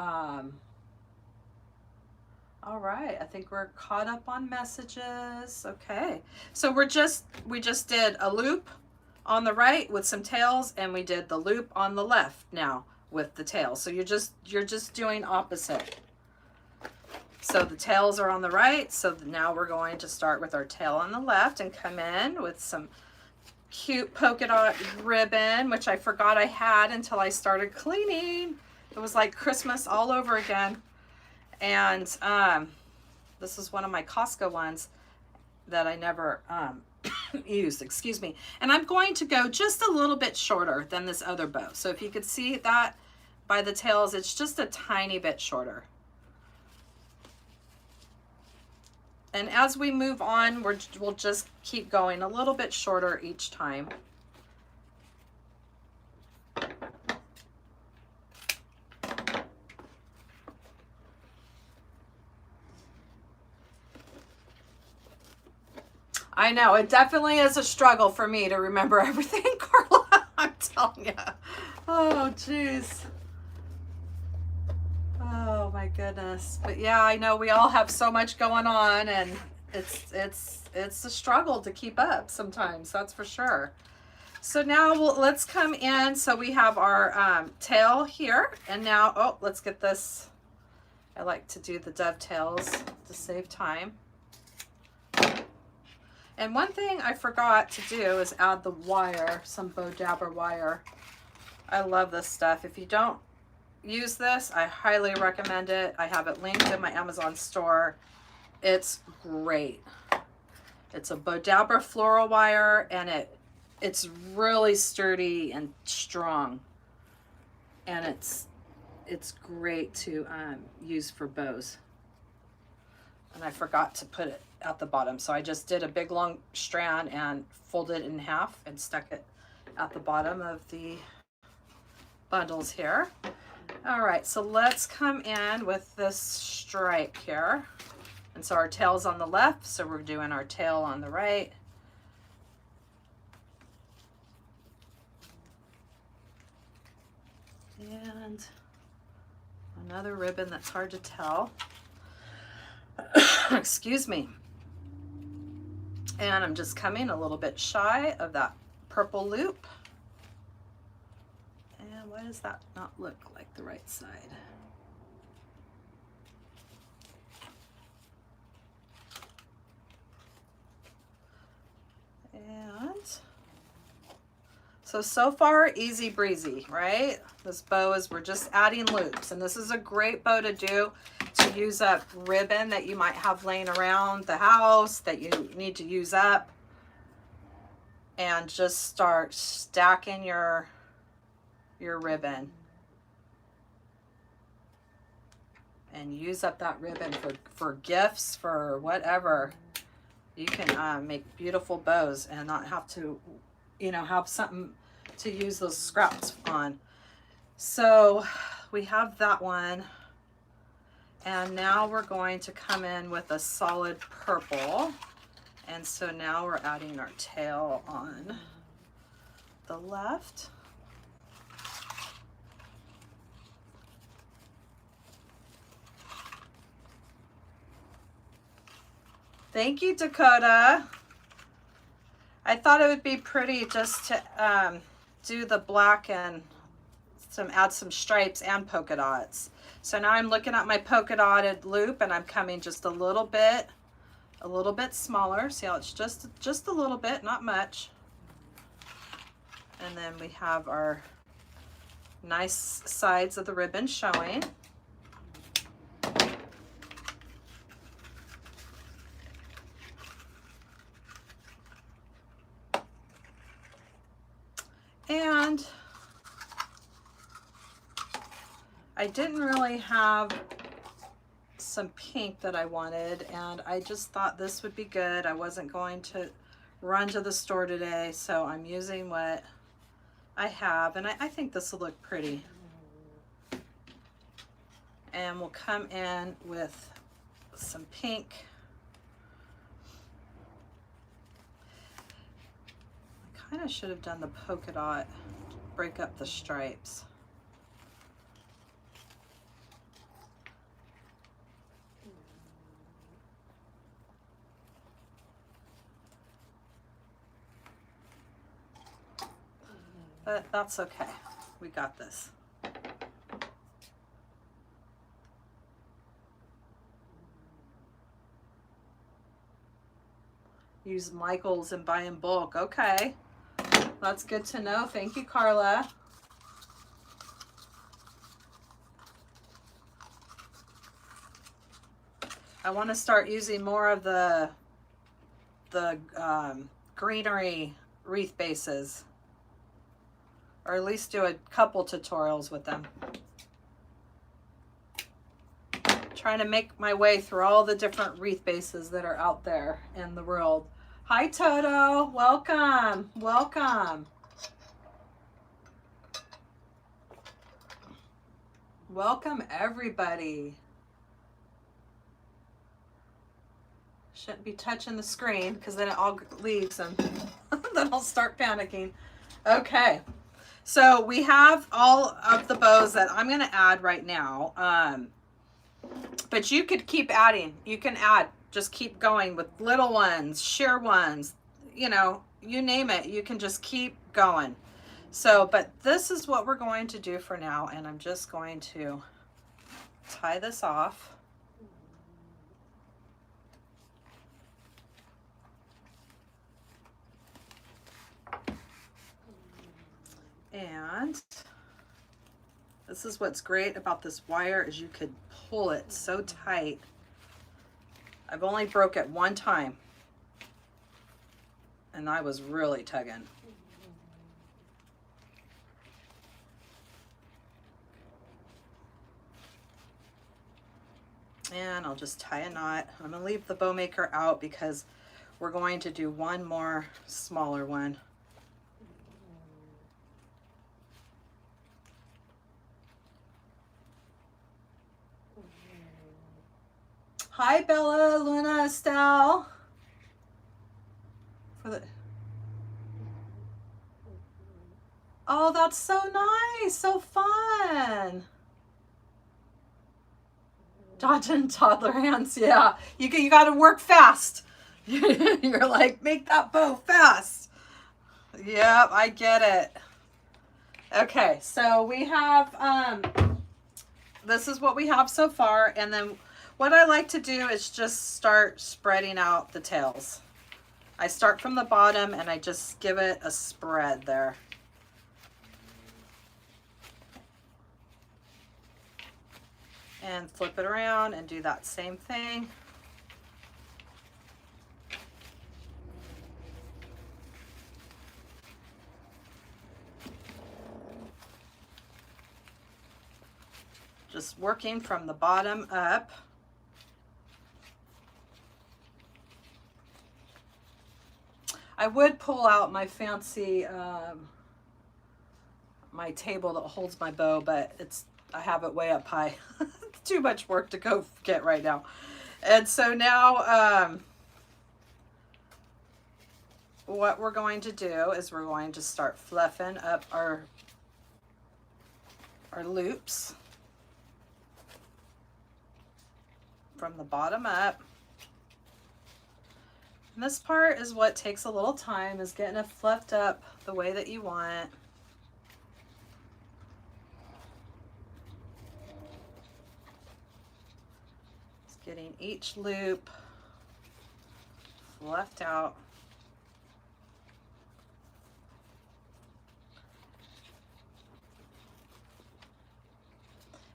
all right, I think we're caught up on messages. Okay, so we just did a loop on the right with some tails, and we did the loop on the left now with the tails. So you're just doing opposite. So the tails are on the right, so now we're going to start with our tail on the left and come in with some cute polka dot ribbon, which I forgot I had until I started cleaning. It was like Christmas all over again. And this is one of my Costco ones that I never used, excuse me. And I'm going to go just a little bit shorter than this other bow. So if you could see that by the tails, it's just a tiny bit shorter. And as we move on, we'll just keep going a little bit shorter each time. I know, it definitely is a struggle for me to remember everything, Carla. I'm telling you. Oh, jeez. Oh my goodness. But yeah, I know we all have so much going on, and it's a struggle to keep up sometimes, that's for sure. So now let's come in. So we have our tail here, and now, oh, let's get this. I like to do the dovetails to save time. And one thing I forgot to do is add the wire, some bow dabber wire. I love this stuff. If you don't use this, I highly recommend it. I have it linked in my Amazon store. It's great. It's a bow dabber floral wire, and it's really sturdy and strong. And it's great to use for bows. And I forgot to put it at the bottom, so I just did a big long strand and folded it in half and stuck it at the bottom of the bundles here. All right, so let's come in with this stripe here. And so our tail's on the left, so we're doing our tail on the right. And another ribbon that's hard to tell. Excuse me. And I'm just coming a little bit shy of that purple loop. And why does that not look like the right side? And so far, easy breezy, right? This bow is, we're just adding loops, and this is a great bow to do, to use up ribbon that you might have laying around the house that you need to use up, and just start stacking your ribbon and use up that ribbon for gifts, for whatever. You can make beautiful bows and not have to, you know, have something to use those scraps on. So we have that one. And now we're going to come in with a solid purple. And so now we're adding our tail on the left. Thank you, Dakota. I thought it would be pretty just to do the black and add some stripes and polka dots. So now I'm looking at my polka dotted loop, and I'm coming just a little bit smaller. See how it's just a little bit, not much. And then we have our nice sides of the ribbon showing. And I didn't really have some pink that I wanted, and I just thought this would be good. I wasn't going to run to the store today, so I'm using what I have, and I think this will look pretty. And we'll come in with some pink. I kind of should have done the polka dot to break up the stripes. But that's okay. We got this. Use Michael's and buy in bulk. Okay. That's good to know. Thank you, Carla. I want to start using more of the greenery wreath bases, or at least do a couple tutorials with them. Trying to make my way through all the different wreath bases that are out there in the world. Hi, Toto. Welcome. Welcome. Welcome, everybody. Shouldn't be touching the screen because then it all leaves and then I'll start panicking. Okay. So we have all of the bows that I'm going to add right now. But you could keep adding. You can add. Just keep going with little ones, sheer ones, you know, you name it. You can just keep going. So, but this is what we're going to do for now. And I'm just going to tie this off. This is what's great about this wire is you could pull it so tight. I've only broke it one time, and I was really tugging. And I'll just tie a knot. I'm gonna leave the bow maker out because we're going to do one more smaller one. Hi Bella, Luna, Estelle. Oh, that's so nice, so fun. Dodge and toddler hands, yeah. You got to work fast. You're like, make that bow fast. Yep, I get it. Okay, so we have, this is what we have so far. And then what I like to do is just start spreading out the tails. I start from the bottom and I just give it a spread there. And flip it around and do that same thing. Just working from the bottom up. I would pull out my fancy, my table that holds my bow, but I have it way up high. Too much work to go get right now. And so now what we're going to do is we're going to start fluffing up our loops from the bottom up. And this part is what takes a little time, is getting it fluffed up the way that you want. Getting each loop fluffed out.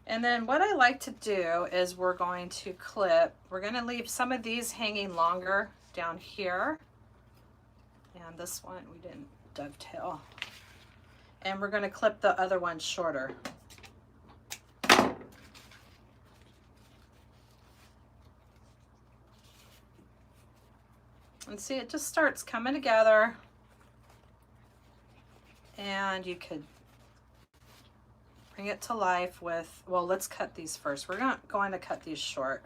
And then what I like to do is we're going to leave some of these hanging longer down here. And this one we didn't dovetail. And we're going to clip the other one shorter. And see, it just starts coming together. And you could bring it to life with, well, let's cut these first. We're not going to cut these short.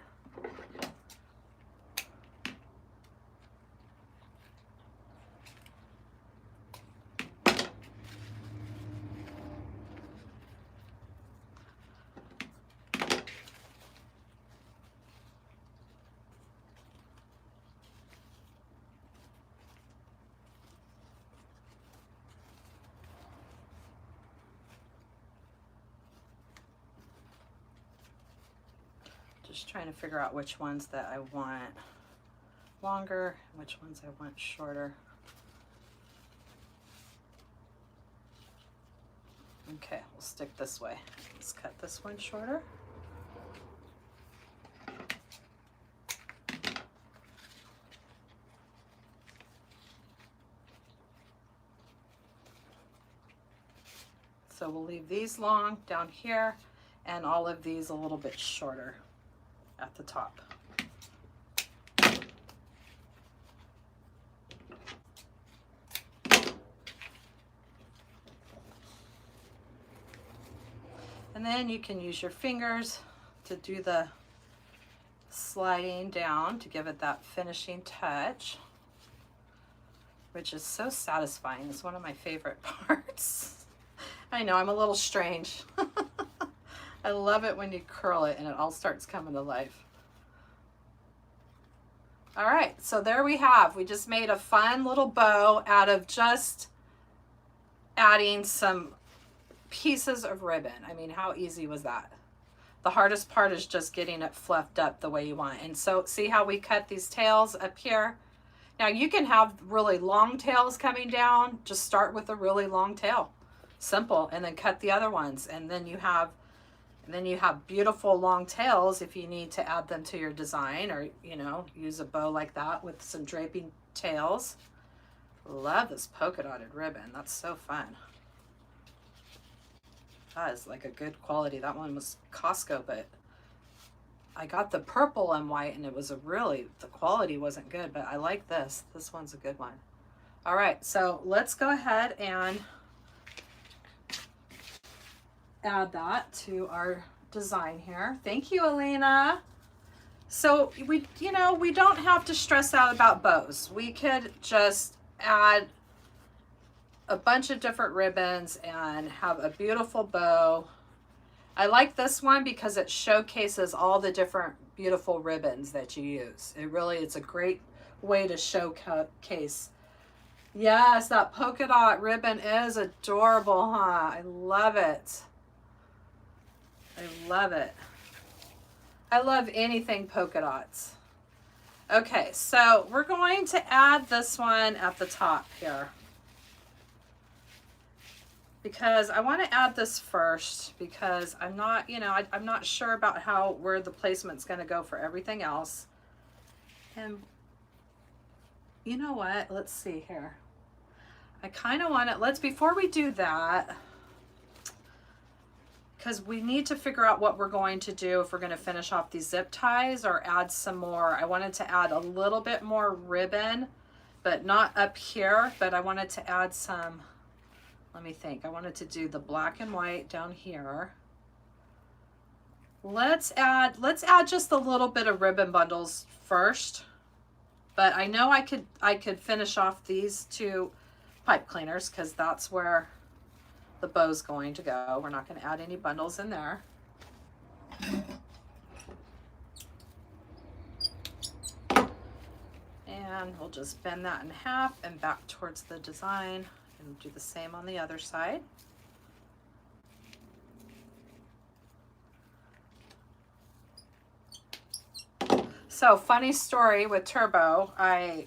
Just trying to figure out which ones that I want longer, which ones I want shorter. Okay, we'll stick this way. Let's cut this one shorter. So we'll leave these long down here and all of these a little bit shorter at the top. And then you can use your fingers to do the sliding down to give it that finishing touch, which is so satisfying. It's one of my favorite parts. I know, I'm a little strange. I love it when you curl it and it all starts coming to life. All right, so there we have. We just made a fun little bow out of just adding some pieces of ribbon. I mean, how easy was that? The hardest part is just getting it fluffed up the way you want. And so see how we cut these tails up here? Now you can have really long tails coming down. Just start with a really long tail. Simple. And then cut the other ones. And then you have And then you have beautiful long tails if you need to add them to your design, or, you know, use a bow like that with some draping tails. Love this polka dotted ribbon. That's so fun. That is like a good quality. That one was Costco, but I got the purple and white and it was the quality wasn't good, but I like this. This one's a good one. All right, so let's go ahead and add that to our design here. Thank you, Elena. So we don't have to stress out about bows. We could just add a bunch of different ribbons and have a beautiful bow. I like this one because it showcases all the different beautiful ribbons that you use. It's a great way to showcase. Yes, that polka dot ribbon is adorable, huh? I love it. I love it. I love anything polka dots. Okay, so we're going to add this one at the top here, because I want to add this first, because I'm not, I'm not sure about where the placement's going to go for everything else. And you know what? Let's see here. I kind of want it, before we do that, because we need to figure out what we're going to do, if we're going to finish off these zip ties or add some more. I wanted to add a little bit more ribbon, but not up here, but I wanted to add some, let me think. I wanted to do the black and white down here. Let's add just a little bit of ribbon bundles first. But I know I could finish off these two pipe cleaners, because that's where the bow's going to go. We're not going to add any bundles in there. And we'll just bend that in half and back towards the design, and do the same on the other side. So, funny story with Turbo. I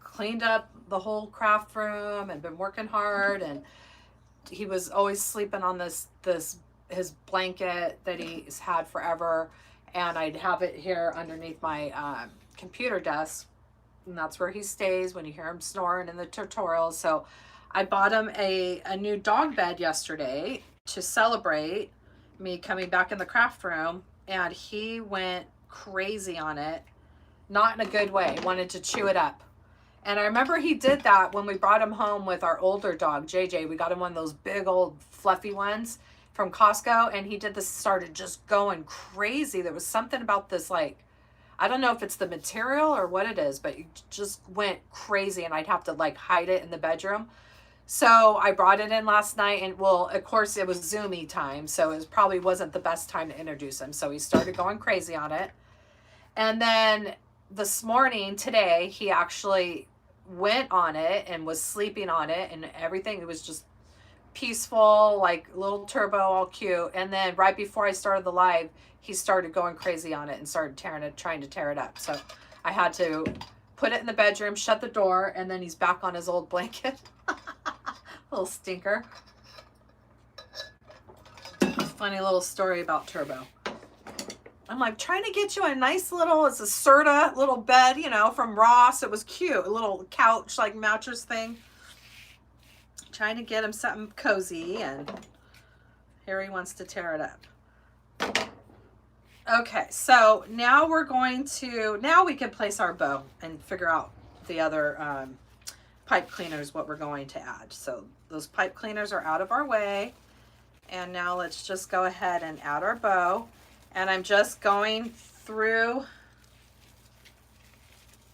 cleaned up the whole craft room and been working hard, and he was always sleeping on his blanket that he's had forever, and I'd have it here underneath my computer desk, and that's where he stays when you hear him snoring in the tutorials. So I bought him a new dog bed yesterday to celebrate me coming back in the craft room, and he went crazy on it, not in a good way, wanted to chew it up. And I remember he did that when we brought him home with our older dog, JJ. We got him one of those big old fluffy ones from Costco, and he did this, started just going crazy. There was something about this, like, I don't know if it's the material or what it is, but it just went crazy, and I'd have to like hide it in the bedroom. So I brought it in last night, and well, of course it was Zoomy time, so it probably wasn't the best time to introduce him. So he started going crazy on it. And then this morning, today, he actually went on it and was sleeping on it and everything. It was just peaceful, like little Turbo, all cute. And then right before I started the live, he started going crazy on it and started trying to tear it up. So I had to put it in the bedroom, shut the door, and then he's back on his old blanket. Little stinker. Funny little story about Turbo. I'm like trying to get you a nice little, it's a Serta little bed, from Ross. It was cute. A little couch, like mattress thing. Trying to get him something cozy, and here he wants to tear it up. Okay, so now we can place our bow and figure out the other pipe cleaners, what we're going to add. So those pipe cleaners are out of our way. And now let's just go ahead and add our bow. And I'm just going through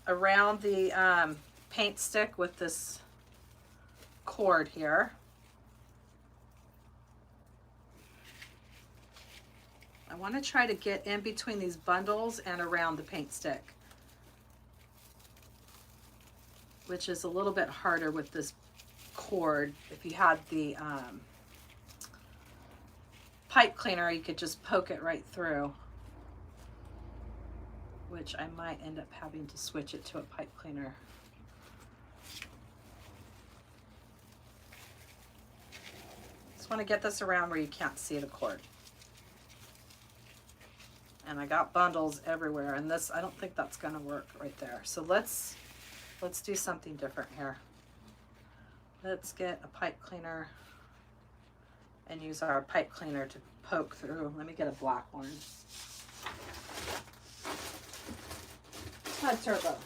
around the paint stick with this cord here. I want to try to get in between these bundles and around the paint stick, which is a little bit harder with this cord. If you had the pipe cleaner, you could just poke it right through, which I might end up having to switch it to a pipe cleaner. Just want to get this around where you can't see the cord. And I got bundles everywhere, and this, I don't think that's gonna work right there. So let's do something different here. Let's get a pipe cleaner and use our pipe cleaner to poke through. Let me get a black one. Hi, Turbo.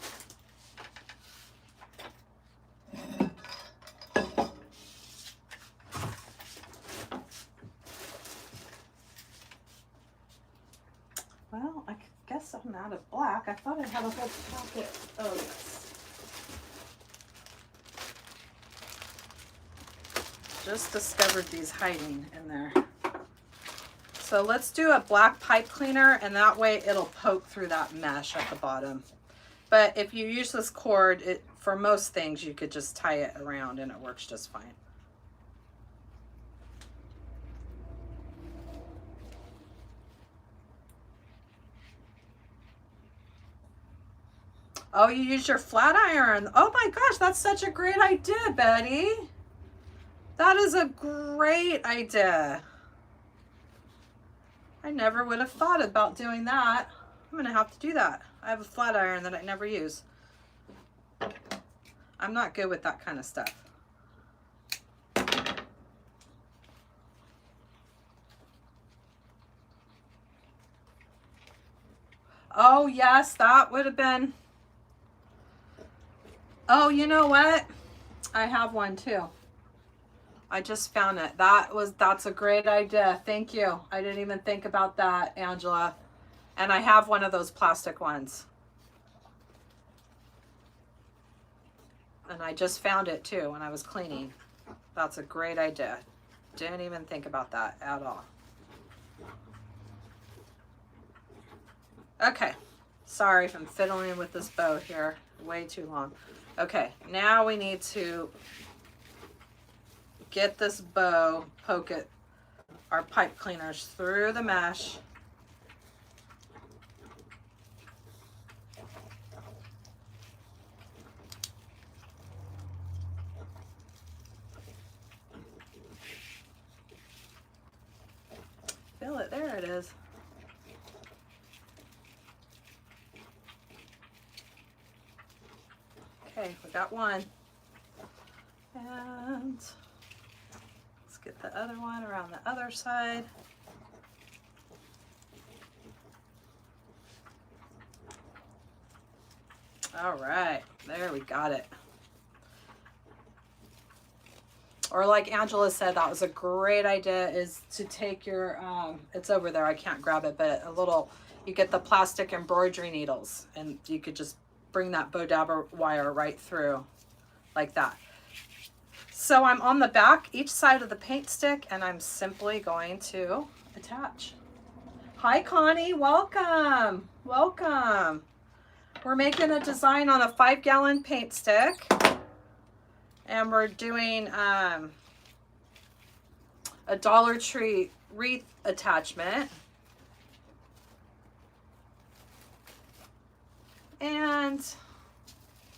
Well, I guess I'm out of black. I thought I had a whole pocket. Oh, yes. Just discovered these hiding in there. So let's do a black pipe cleaner, and that way it'll poke through that mesh at the bottom. But if you use this cord, for most things, you could just tie it around and it works just fine. Oh, you use your flat iron. Oh my gosh, that's such a great idea, Betty. That is a great idea. I never would have thought about doing that. I'm gonna have to do that. I have a flat iron that I never use. I'm not good with that kind of stuff. Oh yes, that would have been. Oh, you know what? I have one too. I just found it. That's a great idea. Thank you. I didn't even think about that, Angela. And I have one of those plastic ones. And I just found it too when I was cleaning. That's a great idea. Didn't even think about that at all. Okay. Sorry if I'm fiddling with this bow here way too long. Okay, now we need to get this bow, poke it, our pipe cleaners through the mesh. Feel it, there it is. Okay, we got one. And let's get the other one around the other side. All right, there we got it. Or like Angela said, that was a great idea, is to take your, it's over there, I can't grab it, but a little, you get the plastic embroidery needles and you could just bring that bow dabber wire right through like that. So I'm on the back, each side of the paint stick, and I'm simply going to attach. Hi Connie, welcome, welcome. We're making a design on a 5-gallon paint stick, and we're doing a Dollar Tree wreath attachment. And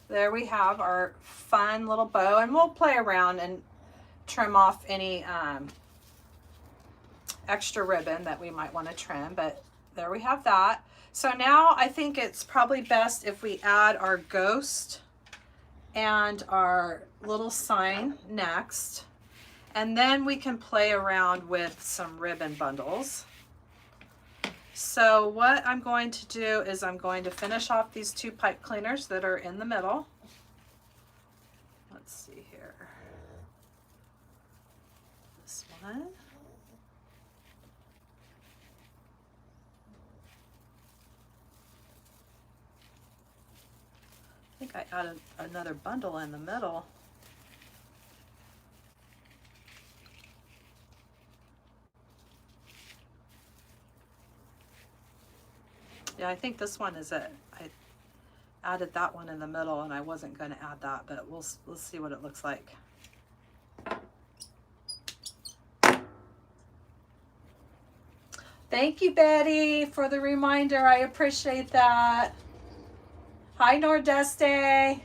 there we have our fun little bow, and we'll play around and trim off any extra ribbon that we might want to trim, but there we have that. So now I think it's probably best if we add our ghost and our little sign next, and then we can play around with some ribbon bundles. So what I'm going to do is I'm going to finish off these 2 pipe cleaners that are in the middle. Let's see here. This one. I think I added another bundle in the middle. Yeah, I think this one is it. I added that one in the middle, and I wasn't going to add that, but we'll see what it looks like. Thank you, Betty, for the reminder. I appreciate that. Hi, Nordeste,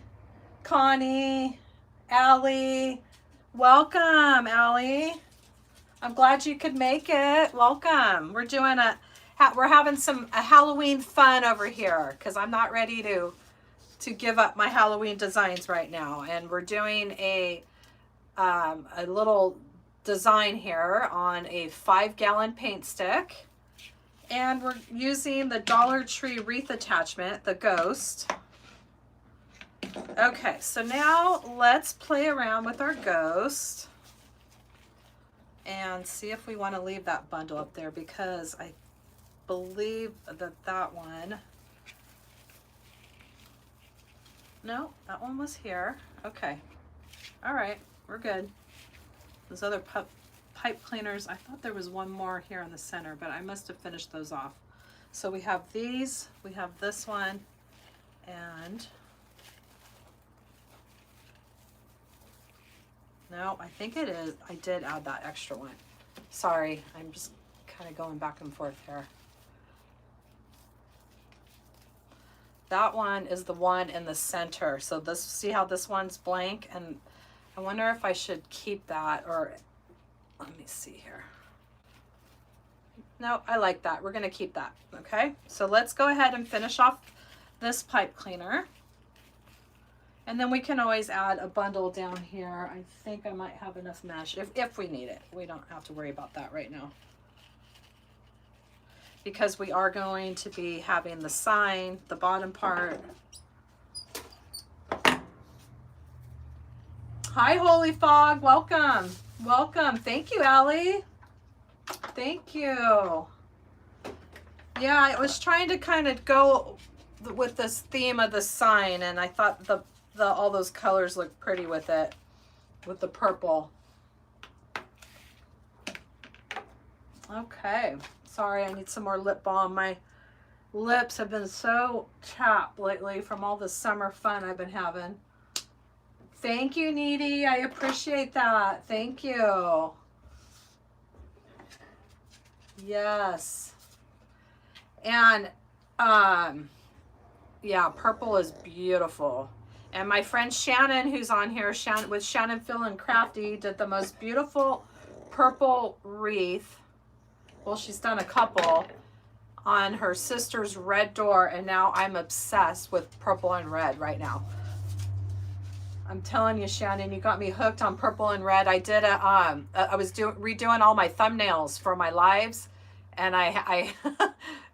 Connie, Allie. Welcome, Allie. I'm glad you could make it. Welcome. We're doing a we're having a Halloween fun over here because I'm not ready to give up my Halloween designs right now. And we're doing a little design here on a 5-gallon paint stick. And we're using the Dollar Tree wreath attachment, the ghost. Okay, so now let's play around with our ghost and see if we want to leave that bundle up there, because I believe that one, no, that one was here. Okay, all right, we're good. Those other pipe cleaners, I thought there was one more here in the center, but I must have finished those off. So we have these, we have this one, and no, I think it is. I did add that extra one. Sorry, I'm just kind of going back and forth here. That one is the one in the center. So this, see how this one's blank? And I wonder if I should keep that, or let me see here. No, I like that. We're gonna keep that, okay? So let's go ahead and finish off this pipe cleaner. And then we can always add a bundle down here. I think I might have enough mesh if we need it. We don't have to worry about that right now, because we are going to be having the sign, the bottom part. Hi, Holy Fog, welcome. Welcome, thank you, Allie. Thank you. Yeah, I was trying to kind of go with this theme of the sign, and I thought all those colors look pretty with it, with the purple. Okay, sorry, I need some more lip balm. My lips have been so chapped lately from all the summer fun I've been having. Thank you, Needy, I appreciate that. Thank you. Yes. And yeah, purple is beautiful. And my friend Shannon, who's on here, with Shannon, Phil, and Crafty, did the most beautiful purple wreath. Well, she's done a couple on her sister's red door, and now I'm obsessed with purple and red right now. I'm telling you, Shannon, you got me hooked on purple and red. I did I was redoing all my thumbnails for my lives, and I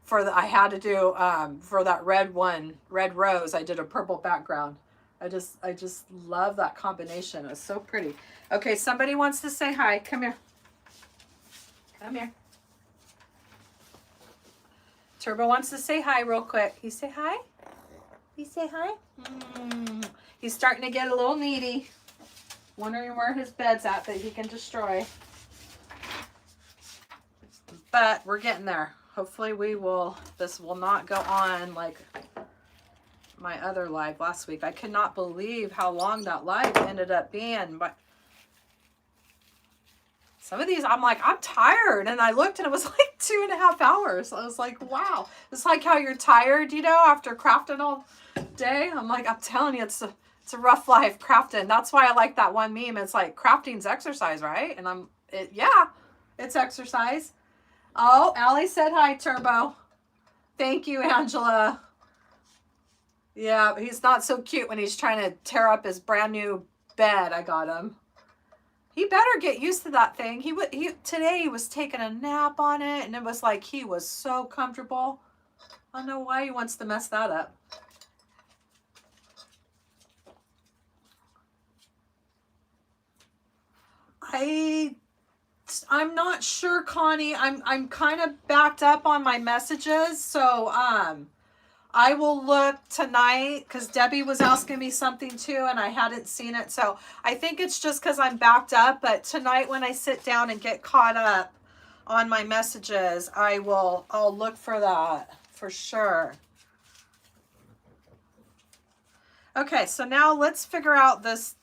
had to do for that red rose, I did a purple background. I just love that combination. It's so pretty. Okay, somebody wants to say hi. Come here. Come here. Turbo wants to say hi real quick. You say hi? You say hi? He's starting to get a little needy. Wondering where his bed's at that he can destroy. But we're getting there. Hopefully this will not go on like my other live last week. I could not believe how long that live ended up being. But some of these, I'm like, I'm tired. And I looked and it was like 2.5 hours. I was like, wow. It's like how you're tired, you know, after crafting all day. I'm like, I'm telling you, it's a rough life crafting. That's why I like that one meme. It's like, crafting's exercise, right? And yeah, it's exercise. Oh, Allie said hi, Turbo. Thank you, Angela. Yeah, he's not so cute when he's trying to tear up his brand new bed I got him. He better get used to that thing. Today he was taking a nap on it, and it was like he was so comfortable. I don't know why he wants to mess that up. I'm not sure, Connie. I'm kind of backed up on my messages, so I will look tonight, because Debbie was asking me something too and I hadn't seen it. So I think it's just because I'm backed up. But tonight when I sit down and get caught up on my messages, I'll look for that for sure. Okay, so now let's figure out this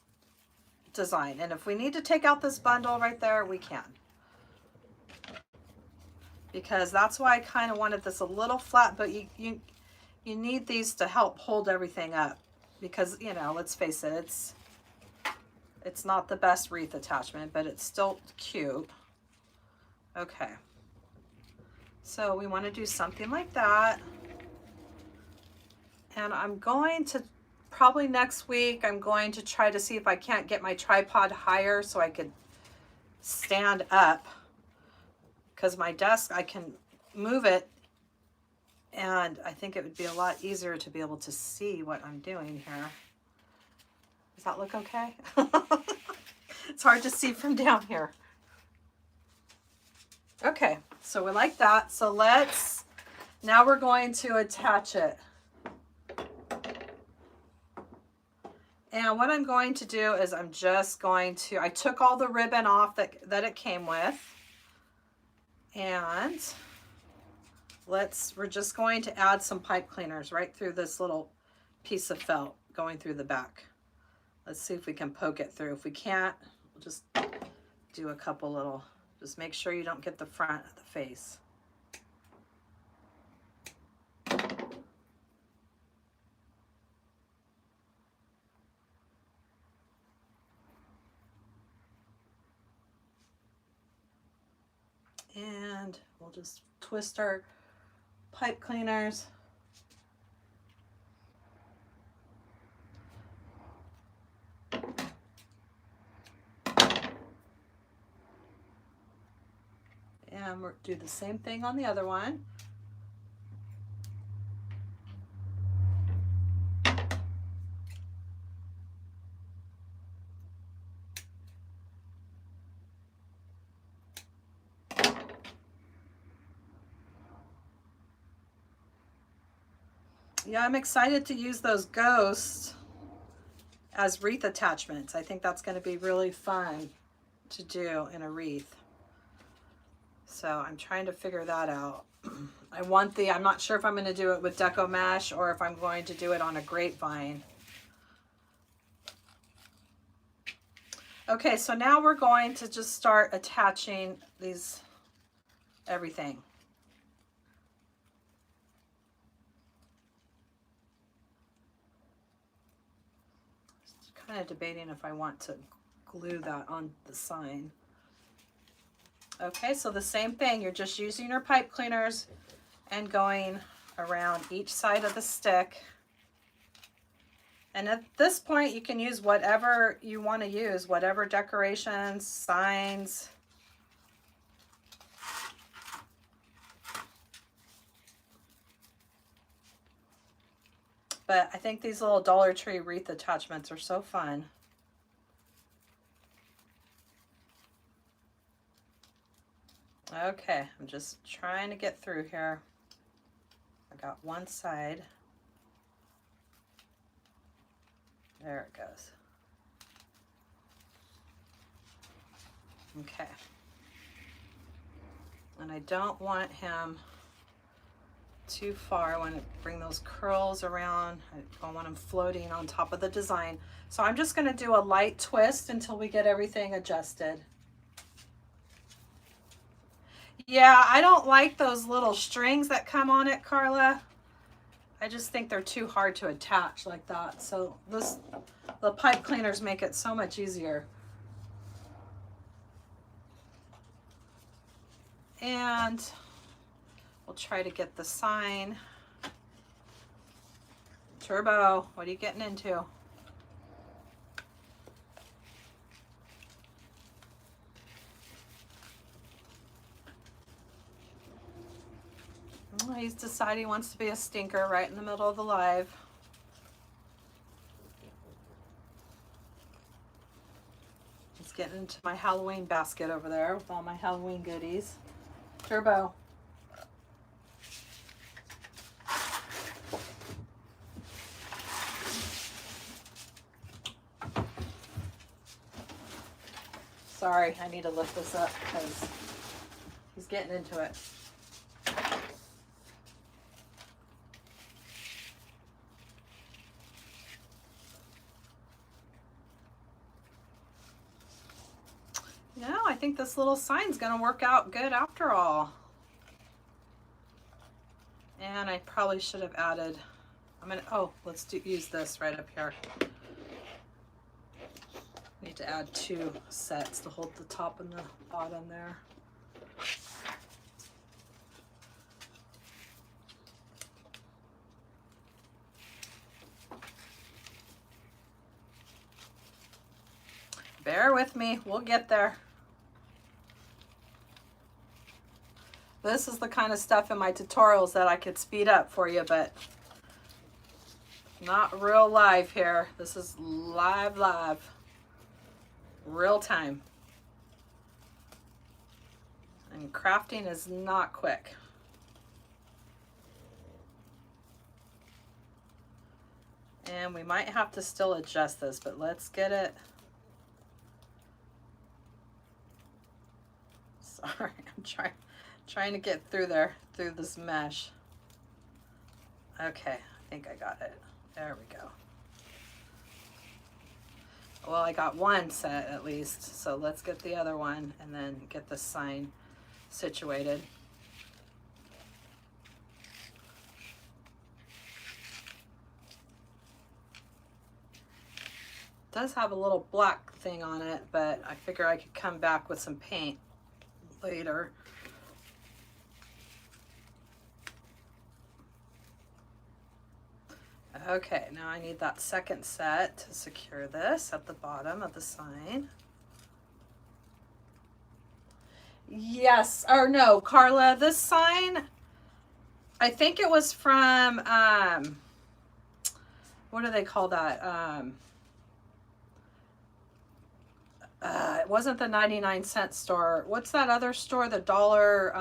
design. And if we need to take out this bundle right there, we can. Because that's why I kind of wanted this a little flat, but you need these to help hold everything up, because, you know, let's face it, it's not the best wreath attachment, but it's still cute. Okay. So we want to do something like that. And I'm going to, probably next week, I'm going to try to see if I can't get my tripod higher so I could stand up. Because my desk, I can move it, and I think it would be a lot easier to be able to see what I'm doing here. Does that look okay? It's hard to see from down here. Okay, so we like that. So now we're going to attach it. And what I'm going to do is I'm just going to, I took all the ribbon off that it came with. And we're just going to add some pipe cleaners right through this little piece of felt going through the back. Let's see if we can poke it through. If we can't, we'll just do a couple little, just make sure you don't get the front of the face. And we'll just twist our pipe cleaners. And we'll do the same thing on the other one. Yeah, I'm excited to use those ghosts as wreath attachments. I think that's going to be really fun to do in a wreath. So I'm trying to figure that out. I'm not sure if I'm going to do it with deco mesh or if I'm going to do it on a grapevine. Okay, so now we're going to just start attaching everything. Kind of debating if I want to glue that on the sign. Okay, so the same thing, you're just using your pipe cleaners and going around each side of the stick. And at this point, you can use whatever you want to use, whatever decorations, signs. But I think these little Dollar Tree wreath attachments are so fun. Okay, I'm just trying to get through here. I got one side. There it goes. Okay. And I don't want him too far. I want to bring those curls around. I don't want him floating on top of the design. So I'm just going to do a light twist until we get everything adjusted. Yeah, I don't like those little strings that come on it, Carla. I just think they're too hard to attach like that. So the pipe cleaners make it so much easier. And we'll try to get the sign. Turbo, what are you getting into? Oh, he's decided he wants to be a stinker right in the middle of the live. He's getting into my Halloween basket over there with all my Halloween goodies. Turbo. Sorry, I need to lift this up because he's getting into it. No, I think this little sign's gonna work out good after all. And I probably should have added, let's use this right up here. Need to add 2 sets to hold the top and the bottom there. Bear with me, we'll get there. This is the kind of stuff in my tutorials that I could speed up for you, but not real live here. This is live, real time. And crafting is not quick. And we might have to still adjust this, but let's get it. Sorry, I'm trying to get through this mesh. Okay, I think I got it. There we go. Well, I got one set at least, so let's get the other one and then get the sign situated. It does have a little black thing on it, but I figure I could come back with some paint later. Okay, now I need that second set to secure this at the bottom of the sign. Yes, or no, Carla, this sign, I think it was from, what do they call that? It wasn't the 99-cent store. What's that other store? The Dollar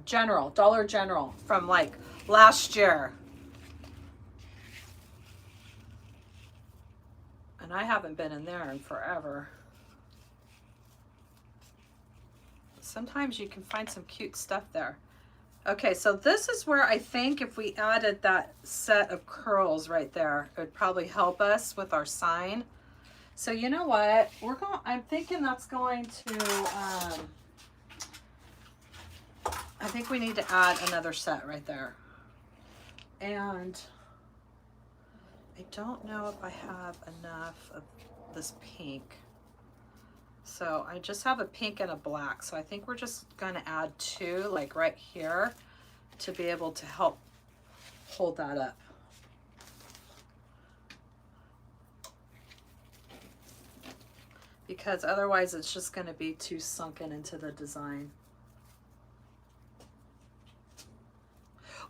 General from like last year. And I haven't been in there in forever. Sometimes you can find some cute stuff there. Okay, so this is where I think if we added that set of curls right there, it would probably help us with our sign. So you know what? I'm thinking that's going to, I think we need to add another set right there. And I don't know if I have enough of this pink. So I just have a pink and a black. So I think we're just going to add two, like right here, to be able to help hold that up. Because otherwise it's just going to be too sunken into the design.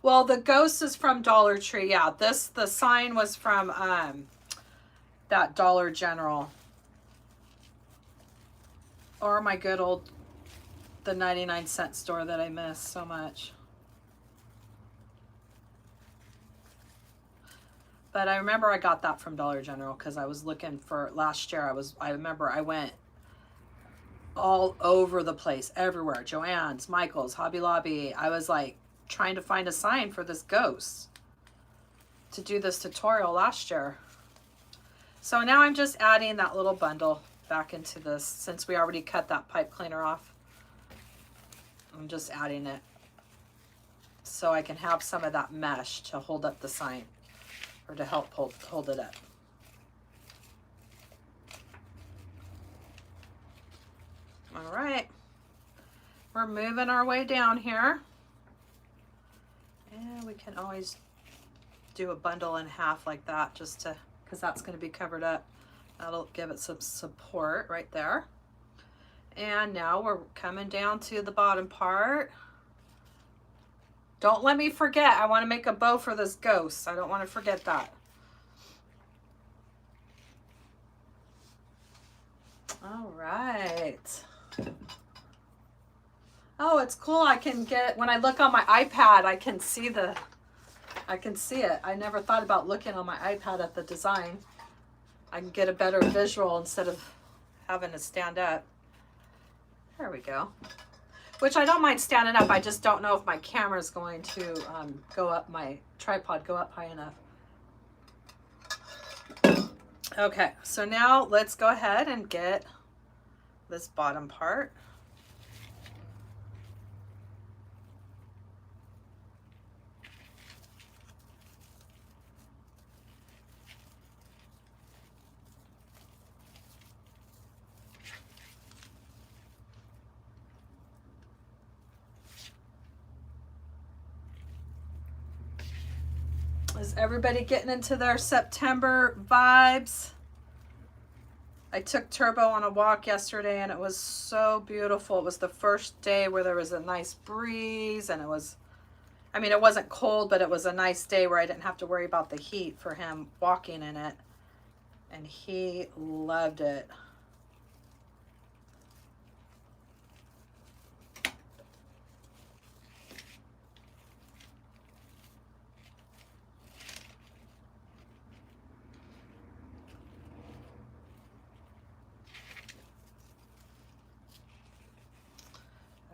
Well, the ghost is from Dollar Tree. Yeah, the sign was from that Dollar General. Or my good old, the 99-cent store that I miss so much. But I remember I got that from Dollar General because I was looking for, last year I remember I went all over the place, everywhere. Joann's, Michael's, Hobby Lobby. I was like trying to find a sign for this ghost to do this tutorial last year. So now I'm just adding that little bundle back into this since we already cut that pipe cleaner off. I'm just adding it so I can have some of that mesh to hold up the sign. Or to help hold it up. All right, we're moving our way down here. And we can always do a bundle in half like that just to, because that's going to be covered up. That'll give it some support right there. And now we're coming down to the bottom part. Don't let me forget, I want to make a bow for this ghost. I don't want to forget that. All right. Oh, it's cool. I can get, when I look on my iPad, I can see it. I never thought about looking on my iPad at the design. I can get a better visual instead of having to stand up. There we go. Which I don't mind standing up. I just don't know if my camera is going to go up, my tripod go up high enough. Okay, so now let's go ahead and get this bottom part. Is everybody getting into their September vibes? I took Turbo on a walk yesterday and it was so beautiful. It was the first day where there was a nice breeze and it was, I mean, it wasn't cold, but it was a nice day where I didn't have to worry about the heat for him walking in it. And he loved it.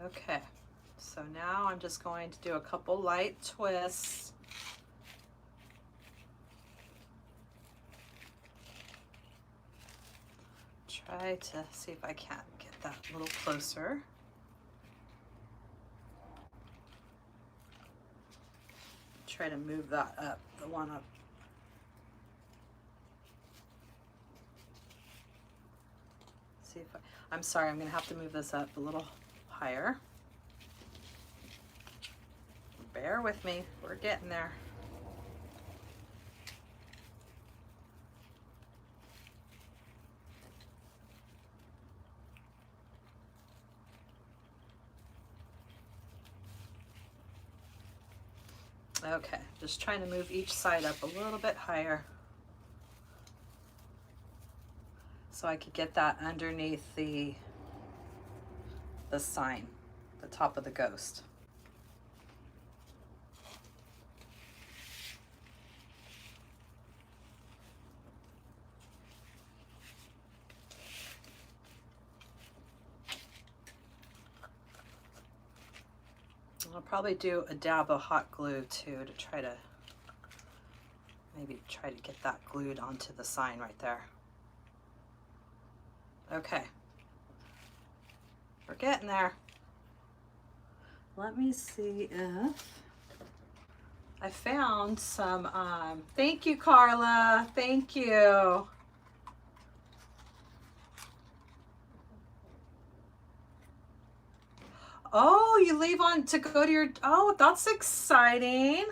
Okay, so now I'm just going to do a couple light twists. Try to see if I can't get that a little closer. Try to move that up, the one up. See if I'm sorry, I'm gonna have to move this up a little higher. Bear with me, we're getting there. Okay, just trying to move each side up a little bit higher so I could get that underneath the sign, the top of the ghost. I'll probably do a dab of hot glue too to try to maybe try to get that glued onto the sign right there. Okay, we're getting there. Let me see if I found some, thank you, Carla, thank you. Oh, you leave on to go to your, oh, that's exciting.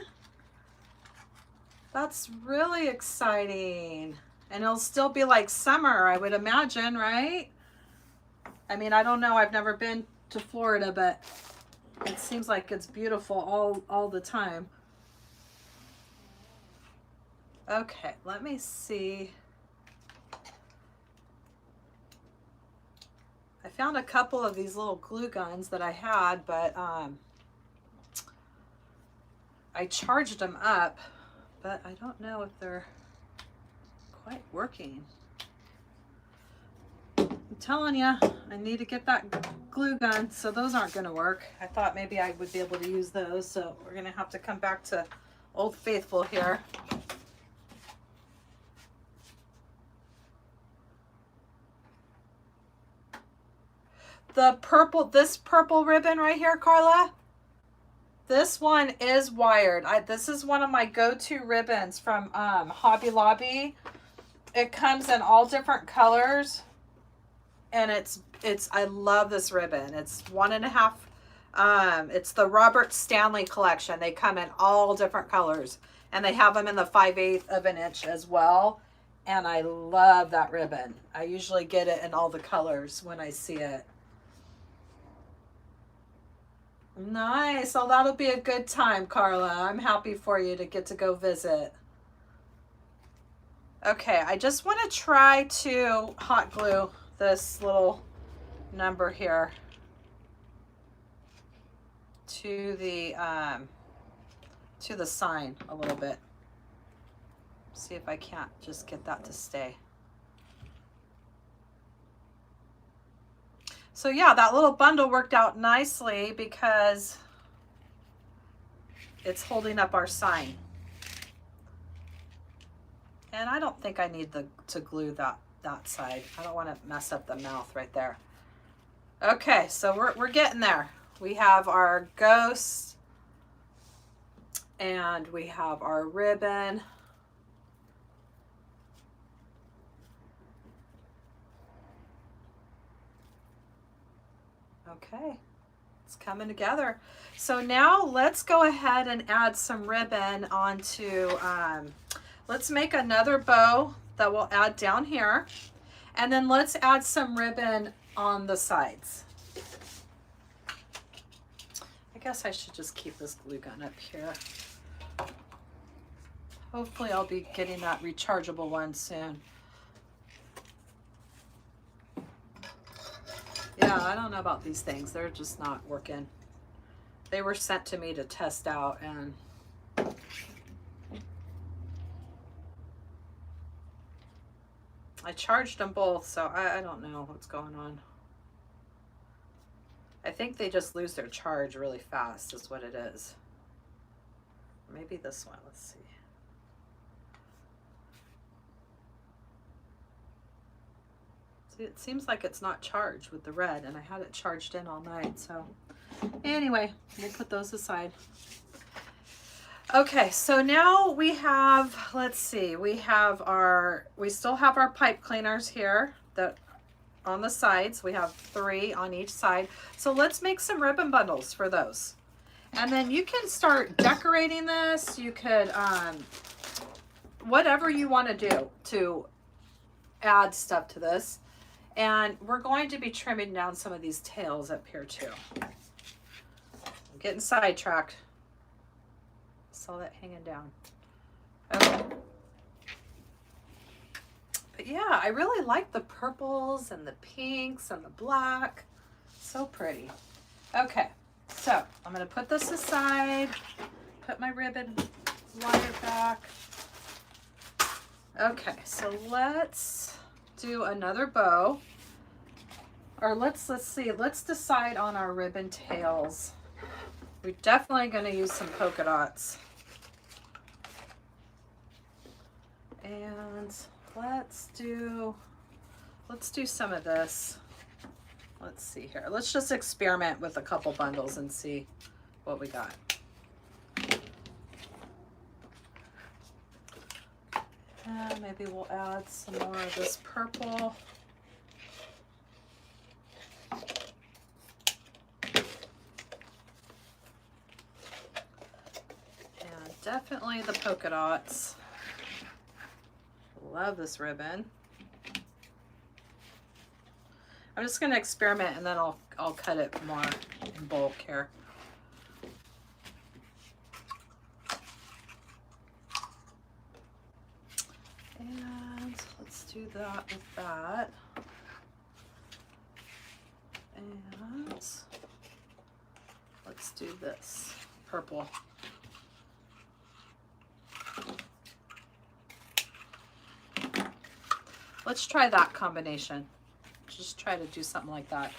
That's really exciting. And it'll still be like summer, I would imagine, right? I mean, I don't know, I've never been to Florida, but it seems like it's beautiful all the time. Okay, let me see. I found a couple of these little glue guns that I had, but I charged them up, but I don't know if they're quite working. I'm telling you, I need to get that glue gun, so those aren't going to work. I thought maybe I would be able to use those, so we're going to have to come back to Old Faithful here. The purple, this purple ribbon right here, Carla, this one is wired. This is one of my go-to ribbons from Hobby Lobby. It comes in all different colors, and I love this ribbon. It's 1.5, it's the Robert Stanley collection. They come in all different colors, and they have them in the 5/8 of an inch as well. And I love that ribbon. I usually get it in all the colors when I see it. Nice. So that'll be a good time, Carla. I'm happy for you to get to go visit. Okay, I just want to try to hot glue this little number here to the sign a little bit. See if I can't just get that to stay. So yeah, that little bundle worked out nicely because it's holding up our sign. And I don't think I need to glue that side. I don't want to mess up the mouth right there. Okay, so we're getting there. We have our ghost and we have our ribbon. Okay, it's coming together. So now let's go ahead and add some ribbon onto, let's make another bow that we'll add down here. And then let's add some ribbon on the sides. I guess I should just keep this glue gun up here. Hopefully I'll be getting that rechargeable one soon. Yeah, I don't know about these things. They're just not working. They were sent to me to test out, and I charged them both, so I don't know what's going on. I think they just lose their charge really fast is what it is. Maybe this one, let's see. See, it seems like it's not charged with the red, and I had it charged in all night, so anyway, we'll put those aside. Okay, so now we have, let's see, we still have our pipe cleaners here that on the sides. We have 3 on each side. So let's make some ribbon bundles for those. And then you can start decorating this. You could, whatever you want to do to add stuff to this. And we're going to be trimming down some of these tails up here too. I'm getting sidetracked. Saw that hanging down. Okay. But yeah, I really like the purples and the pinks and the black. So pretty. Okay, so I'm going to put this aside, put my ribbon wire back. Okay, so let's do another bow. Or let's see, let's decide on our ribbon tails. We're definitely going to use some polka dots. And let's do some of this. Let's see here. Let's just experiment with a couple bundles and see what we got. And maybe we'll add some more of this purple. And definitely the polka dots. Love this ribbon. I'm just going to experiment, and then I'll cut it more in bulk here. And let's do that with that. And let's do this purple. Let's try that combination. Just try to do something like that.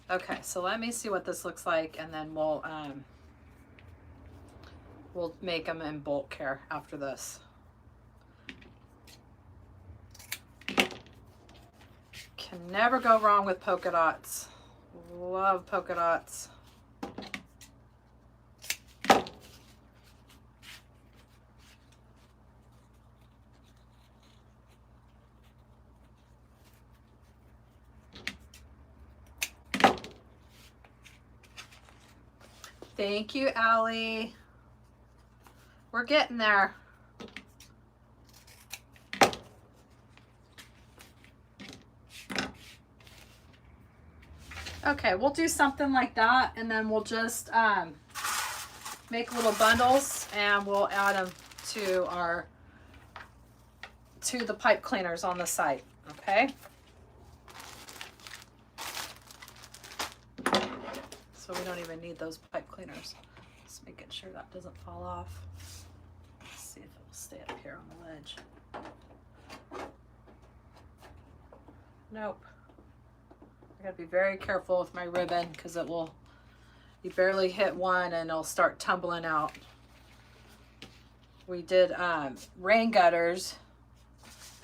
Okay, so let me see what this looks like, and then we'll make them in bulk here after this. Can never go wrong with polka dots. Love polka dots. Thank you, Allie. We're getting there. Okay, we'll do something like that, and then we'll just make little bundles, and we'll add them to the pipe cleaners on the site. Okay. So we don't even need those pipe cleaners. Just making sure that doesn't fall off. Let's see if it will stay up here on the ledge. Nope. I gotta be very careful with my ribbon because you barely hit one and it'll start tumbling out. We did rain gutters,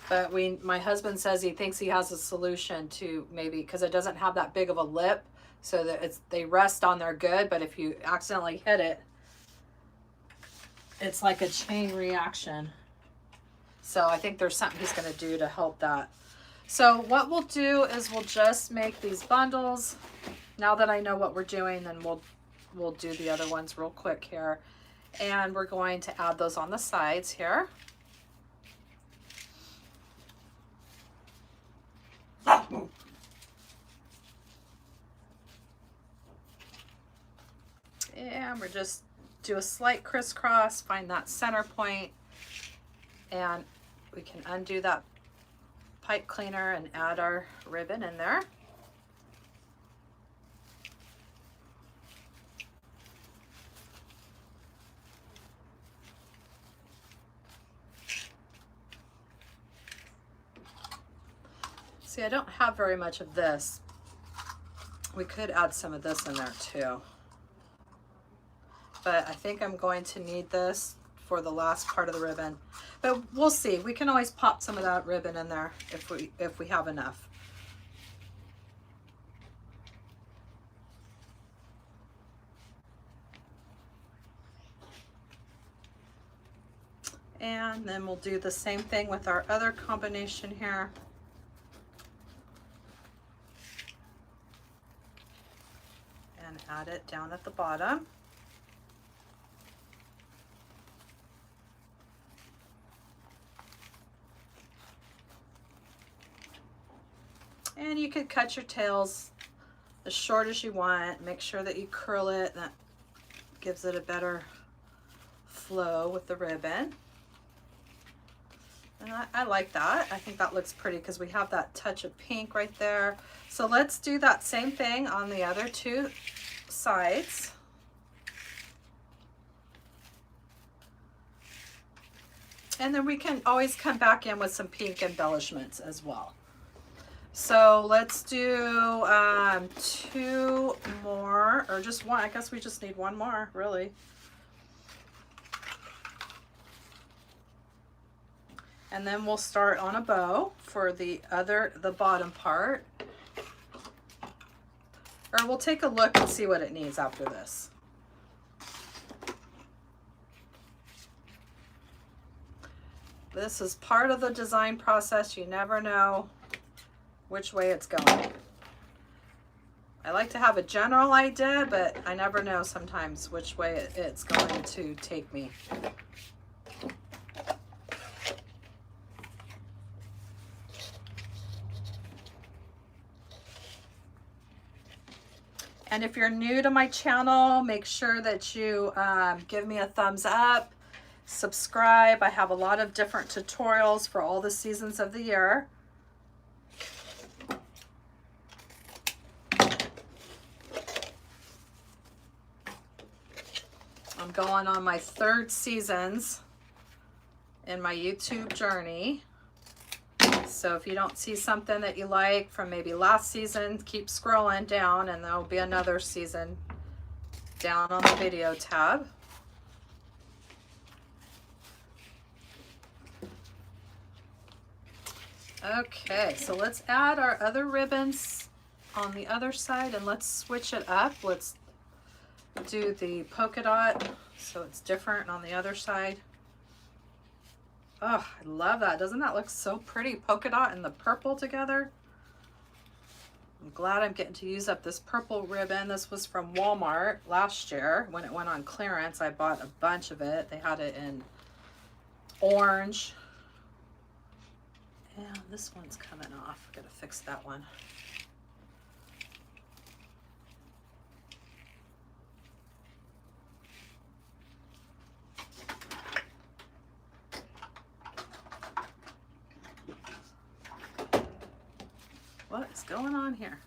but my husband says he thinks he has a solution to maybe, because it doesn't have that big of a lip, so that they rest on there good, but if you accidentally hit it, it's like a chain reaction. So I think there's something he's going to do to help that. So what we'll do is we'll just make these bundles. Now that I know what we're doing, then we'll do the other ones real quick here. And we're going to add those on the sides here. And we're just do a slight crisscross, find that center point, and we can undo that pipe cleaner and add our ribbon in there. See, I don't have very much of this. We could add some of this in there too. But I think I'm going to need this for the last part of the ribbon. But we'll see. We can always pop some of that ribbon in there if we have enough. And then we'll do the same thing with our other combination here. And add it down at the bottom. And you could cut your tails as short as you want. Make sure that you curl it. That gives it a better flow with the ribbon. And I like that. I think that looks pretty because we have that touch of pink right there. So let's do that same thing on the other two sides. And then we can always come back in with some pink embellishments as well. So let's do 2 more, or just one. I guess we just need one more, really. And then we'll start on a bow for the bottom part. Or we'll take a look and see what it needs after this. This is part of the design process. You never know which way it's going. I like to have a general idea, but I never know sometimes which way it's going to take me. And if you're new to my channel, make sure that you give me a thumbs up, subscribe. I have a lot of different tutorials for all the seasons of the year. I'm going on my 3rd seasons in my YouTube journey. So if you don't see something that you like from maybe last season, keep scrolling down and there'll be another season down on the video tab. Okay, so let's add our other ribbons on the other side and let's switch it up. Let's do the polka dot so it's different on the other side. Oh, I love that. Doesn't that look so pretty? Polka dot and the purple together. I'm glad I'm getting to use up this purple ribbon. This was from Walmart last year when it went on clearance. I bought a bunch of it. They had it in orange. And this one's coming off. Gotta fix that one. What is going on here?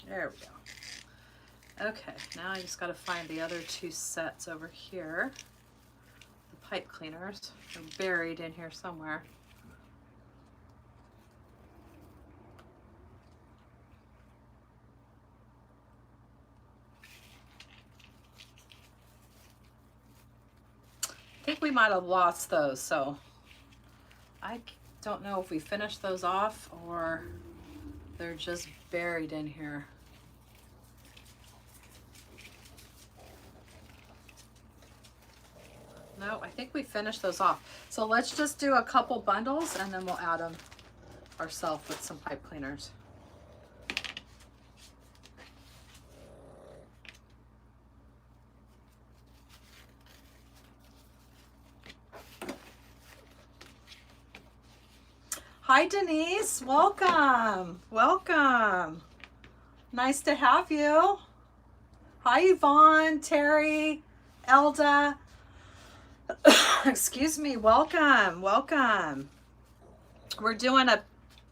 There we go. Okay, now I just got to find the other 2 sets over here. The pipe cleaners are buried in here somewhere. I think we might have lost those, so I don't know if we finished those off or they're just buried in here. No, I think we finished those off. So let's just do a couple bundles and then we'll add them ourselves with some pipe cleaners. Hi, Denise. Welcome. Welcome. Nice to have you. Hi, Yvonne, Terry, Elda. Excuse me. Welcome. Welcome. We're doing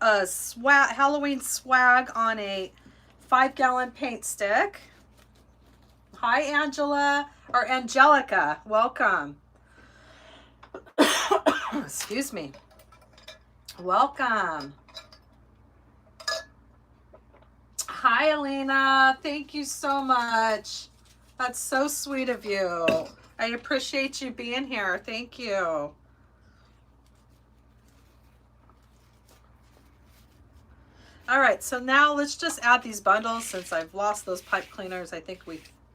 a swag, Halloween swag on a 5-gallon paint stick. Hi, Angela, or Angelica. Welcome. Excuse me. Welcome. Hi, Elena. Thank you so much. That's so sweet of you. I appreciate you being here. Thank you. All right, so now let's just add these bundles since I've lost those pipe cleaners. I think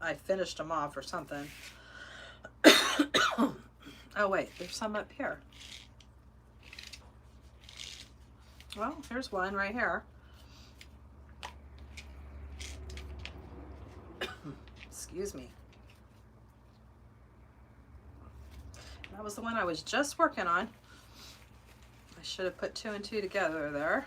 I finished them off or something. Oh wait, there's some up here. Well, here's one right here. Excuse me. That was the one I was just working on. I should have put 2 and 2 together there.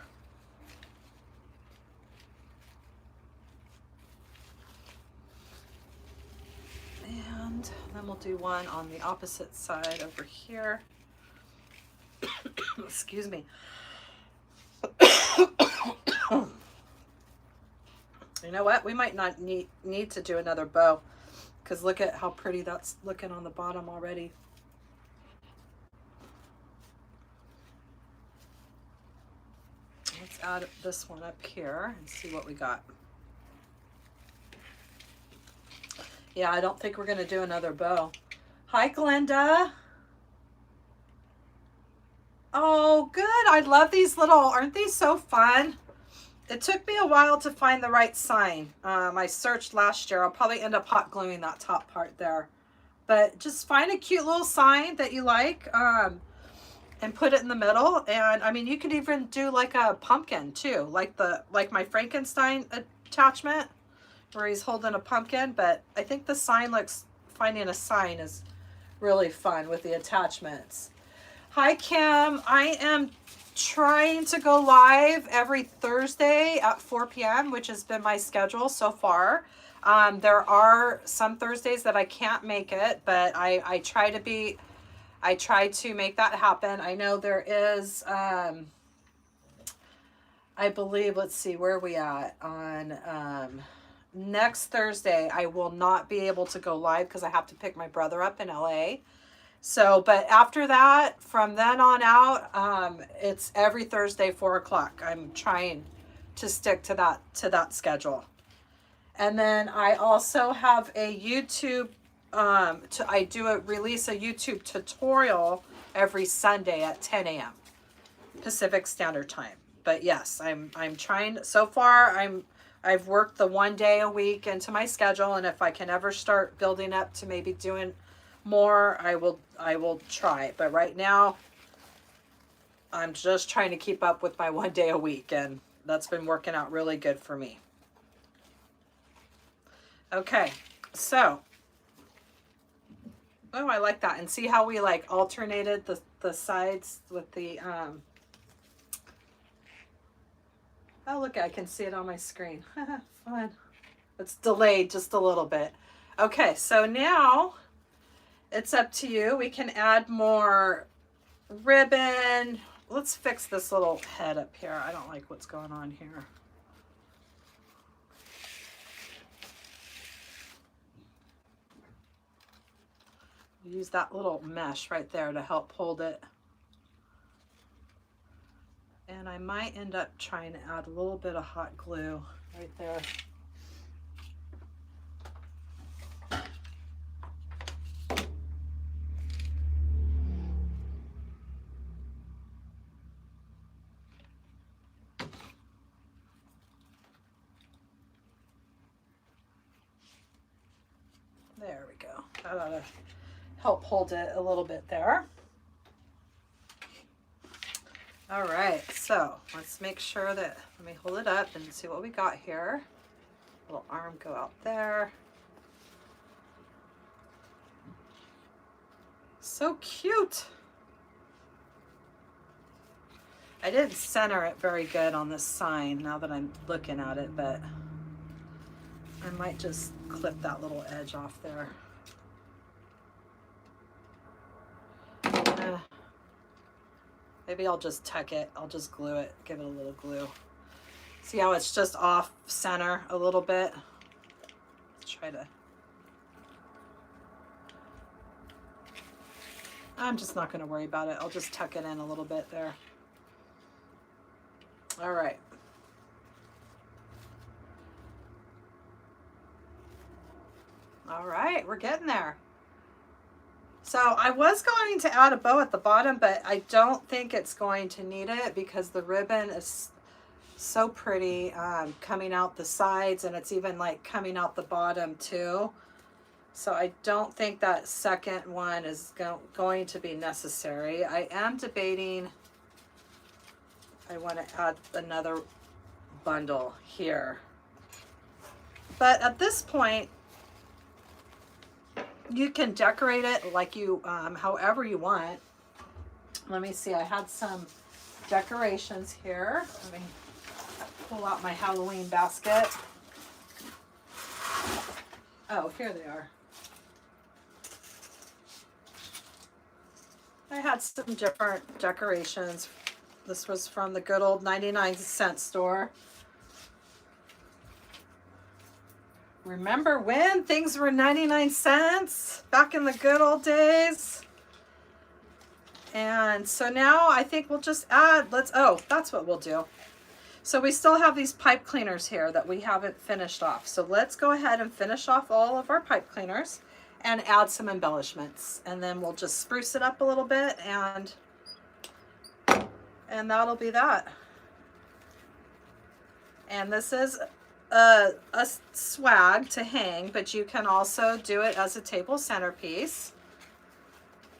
And then we'll do one on the opposite side over here. Excuse me. You know what? We might not need to do another bow because look at how pretty that's looking on the bottom already. Let's add this one up here and see what we got. Yeah, I don't think we're going to do another bow. Hi, Glenda. Oh, good. I love these little, aren't these so fun? It took me a while to find the right sign. I searched last year. I'll probably end up hot gluing that top part there. But just find a cute little sign that you like and put it in the middle. And I mean, you could even do like a pumpkin too, like my Frankenstein attachment where he's holding a pumpkin. But I think the sign finding a sign is really fun with the attachments. Hi, Kim. I am trying to go live every Thursday at 4 p.m., which has been my schedule so far. There are some Thursdays that I can't make it, but I try to make that happen. I know there is, I believe, let's see, where are we at? On next Thursday, I will not be able to go live because I have to pick my brother up in LA. So, but after that, from then on out, it's every Thursday, 4 o'clock. I'm trying to stick to that schedule. And then I also have a YouTube, release a YouTube tutorial every Sunday at 10 a.m. Pacific Standard Time. But yes, I'm trying, so far I've worked the 1 day a week into my schedule, and if I can ever start building up to maybe doing more, I will try. But right now I'm just trying to keep up with my 1 day a week, and that's been working out really good for me. Okay, so oh, I like that. And see how we like alternated the sides with the oh, look, I can see it on my screen. Fun. It's delayed just a little bit. Okay, so now it's up to you. We can add more ribbon. Let's fix this little head up here. I don't like what's going on here. Use that little mesh right there to help hold it. And I might end up trying to add a little bit of hot glue right there. There we go. That ought to help hold it a little bit there. All right, so let's make sure that, let me hold it up and see what we got here. Little arm go out there. So cute. I didn't center it very good on this sign now that I'm looking at it, but I might just clip that little edge off there. Maybe I'll just tuck it. I'll just glue it, give it a little glue. See how it's just off center a little bit? Let's try to. I'm just not going to worry about it. I'll just tuck it in a little bit there. All right. All right, we're getting there. So I was going to add a bow at the bottom, but I don't think it's going to need it because the ribbon is so pretty coming out the sides, and it's even like coming out the bottom too. So I don't think that second one is going to be necessary. I am debating, I want to add another bundle here. But at this point, you can decorate it like you, however you want. Let me see, I had some decorations here. Let me pull out my Halloween basket. Oh, here they are. I had some different decorations. This was from the good old 99-cent store. Remember when things were 99 cents back in the good old days? And so now I think we'll just add, oh, that's what we'll do. So we still have these pipe cleaners here that we haven't finished off. So let's go ahead and finish off all of our pipe cleaners and add some embellishments. And then we'll just spruce it up a little bit, and that'll be that. And this is a swag to hang, but you can also do it as a table centerpiece.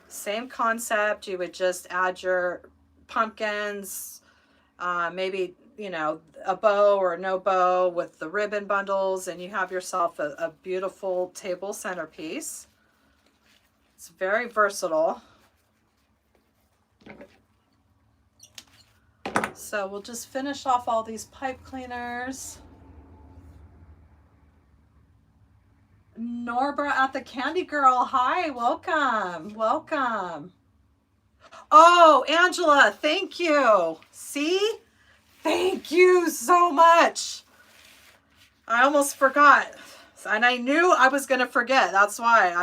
Same concept. You would just add your pumpkins, maybe, you know, a bow or no bow with the ribbon bundles, and you have yourself a beautiful table centerpiece. It's very versatile. So we'll just finish off all these pipe cleaners. Norbra at the Candy Girl. Hi, welcome. Welcome. Oh, Angela, thank you. See? Thank you so much. I almost forgot. And I knew I was going to forget. That's why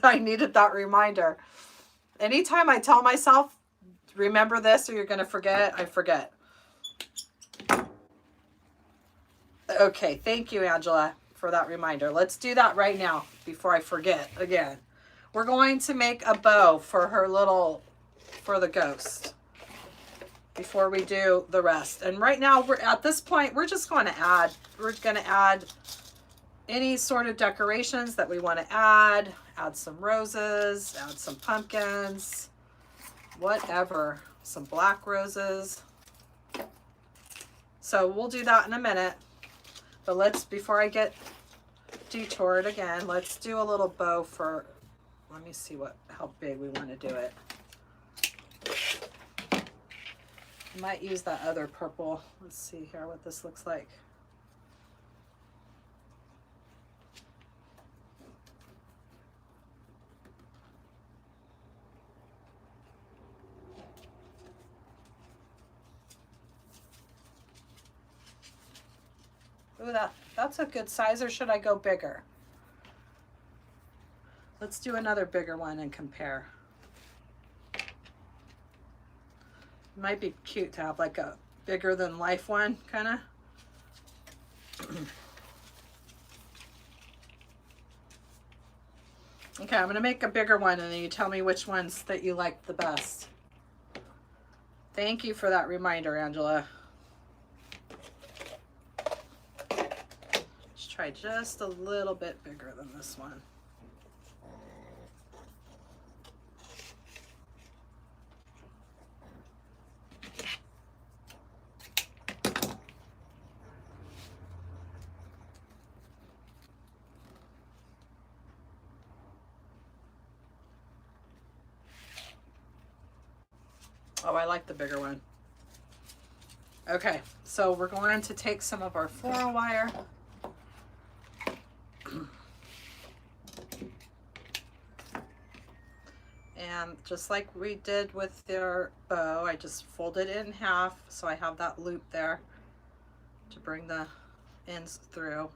I needed that reminder. Anytime I tell myself, remember this or you're going to forget, I forget. Okay, thank you, Angela, for that reminder. Let's do that right now before I forget again. We're going to make a bow for her little, for the ghost before we do the rest. And right now, we're at this point, we're just going to add, any sort of decorations that we want to add some roses, add some pumpkins, whatever, some black roses. So we'll do that in a minute. But let's, before I get detoured again, let's do a little bow for, let me see how big we want to do it. I might use that other purple. Let's see here what this looks like. Ooh, that's a good size, or should I go bigger? Let's do another bigger one and compare. It might be cute to have like a bigger than life one, kind of. Okay, I'm going to make a bigger one, and then you tell me which ones that you like the best. Thank you for that reminder, Angela. Try just a little bit bigger than this one. Oh, I like the bigger one. Okay, so we're going to take some of our floral wire. And just like we did with their bow, I just folded it in half so I have that loop there to bring the ends through.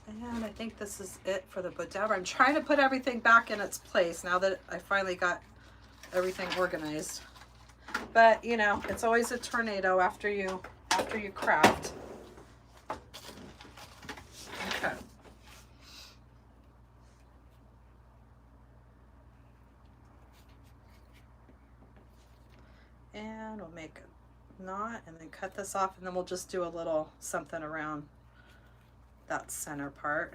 And I think this is it for the Bodabra. I'm trying to put everything back in its place now that I finally got everything organized. But you know, it's always a tornado after you craft. Okay. And we'll make a knot and then cut this off, and then we'll just do a little something around that center part.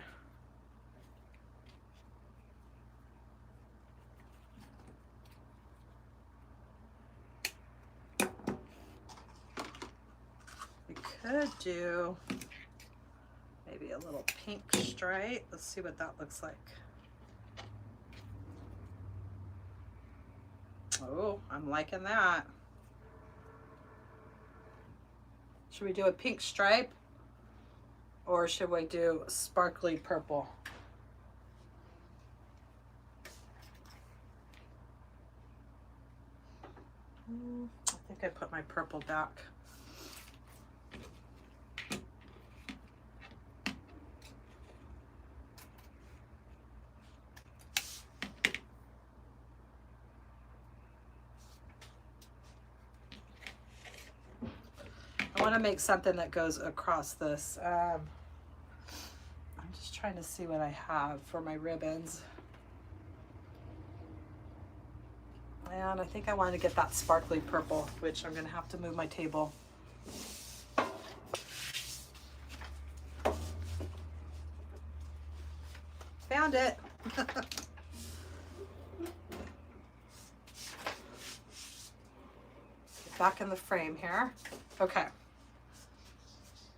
We could do maybe a little pink stripe. Let's see what that looks like. Oh, I'm liking that. Should we do a pink stripe or should we do sparkly purple? I think I put my purple back. I want to make something that goes across this. I'm just trying to see what I have for my ribbons. And I think I want to get that sparkly purple, which I'm going to have to move my table. Found it. Back in the frame here. Okay.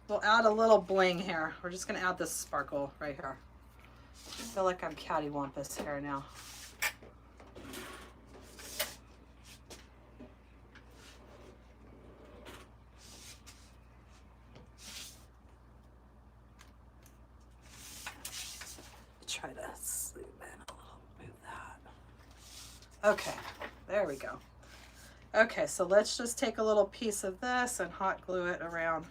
We'll add a little bling here. We're just going to add this sparkle right here. I feel like I'm cattywampus here now. Try to zoom in a little, move that. Okay, there we go. Okay, so let's just take a little piece of this and hot glue it around.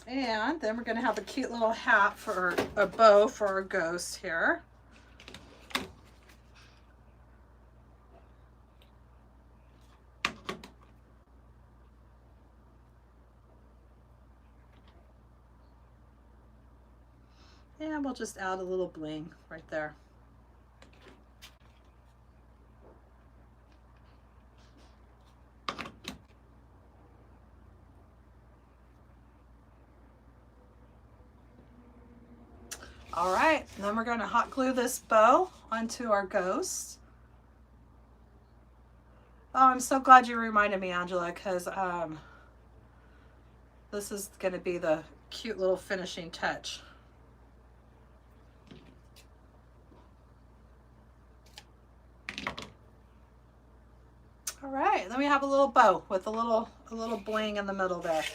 And then we're going to have a cute little hat for a bow for our ghost here. And we'll just add a little bling right there. All right, and then we're going to hot glue this bow onto our ghost. Oh, I'm so glad you reminded me, Angela, because this is going to be the cute little finishing touch. All right, then we have a little bow with a little bling in the middle there.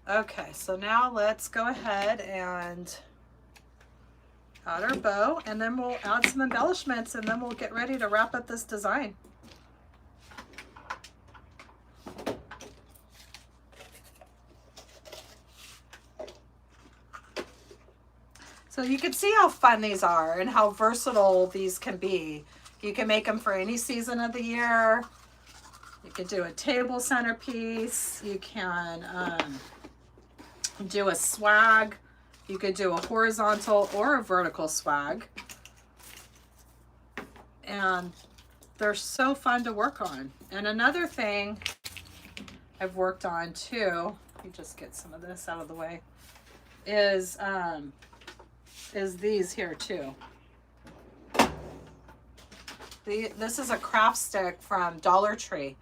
Okay, so now let's go ahead and add our bow, and then we'll add some embellishments, and then we'll get ready to wrap up this design. So you can see how fun these are and how versatile these can be. You can make them for any season of the year. You can do a table centerpiece. You can do a swag. You could do a horizontal or a vertical swag. And they're so fun to work on. And another thing I've worked on too, let me just get some of this out of the way, is these here too. This is a craft stick from Dollar Tree.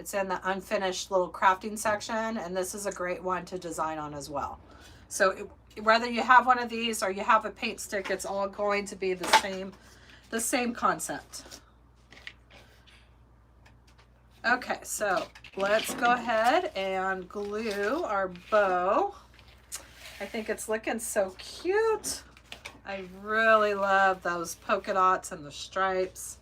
It's in the unfinished little crafting section, and this is a great one to design on as well. So whether you have one of these or you have a paint stick, it's all going to be the same concept. Okay, so let's go ahead and glue our bow. I think it's looking so cute. I really love those polka dots and the stripes.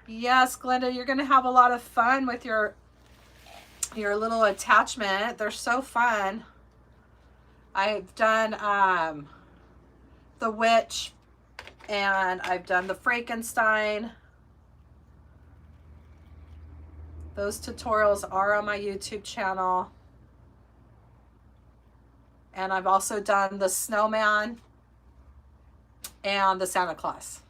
Yes, Glenda, you're going to have a lot of fun with your little attachment. They're so fun. I've done the witch, and I've done the Frankenstein. Those tutorials are on my YouTube channel. And I've also done the snowman and the Santa Claus.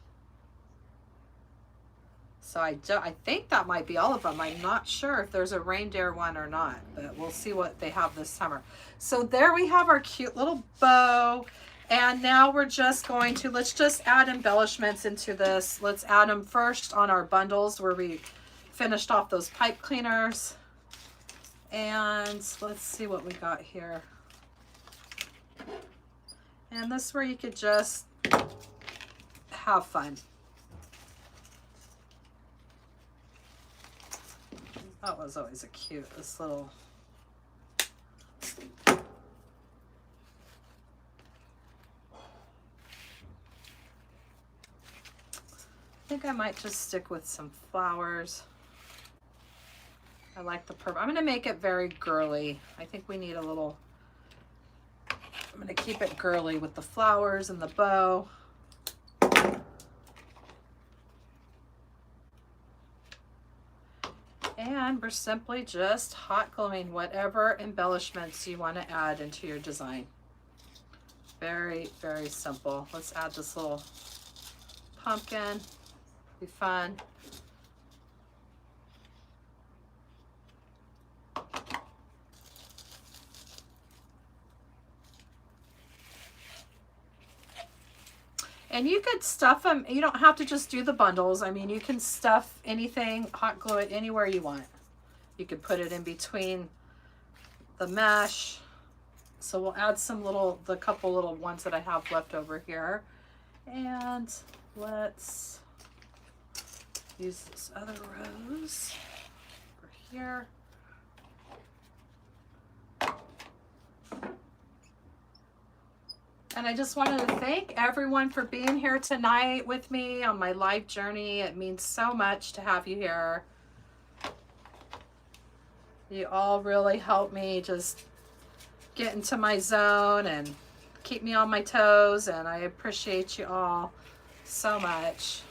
So I think that might be all of them. I'm not sure if there's a reindeer one or not, but we'll see what they have this summer. So there we have our cute little bow. And now we're just going to, let's just add embellishments into this. Let's add them first on our bundles where we finished off those pipe cleaners. And let's see what we got here. And this is where you could just have fun. That was always a cute, this little. I think I might just stick with some flowers. I like the purple. I'm going to make it very girly. I think we need a little, I'm going to keep it girly with the flowers and the bow. And we're simply just hot gluing whatever embellishments you want to add into your design. Very, very simple. Let's add this little pumpkin. Be fun. And you could stuff them, you don't have to just do the bundles. I mean, you can stuff anything, hot glue it anywhere you want. You could put it in between the mesh. So we'll add some little, the couple little ones that I have left over here. And let's use this other rose over here. And I just wanted to thank everyone for being here tonight with me on my life journey. It means so much to have you here. You all really help me just get into my zone and keep me on my toes, and I appreciate you all so much.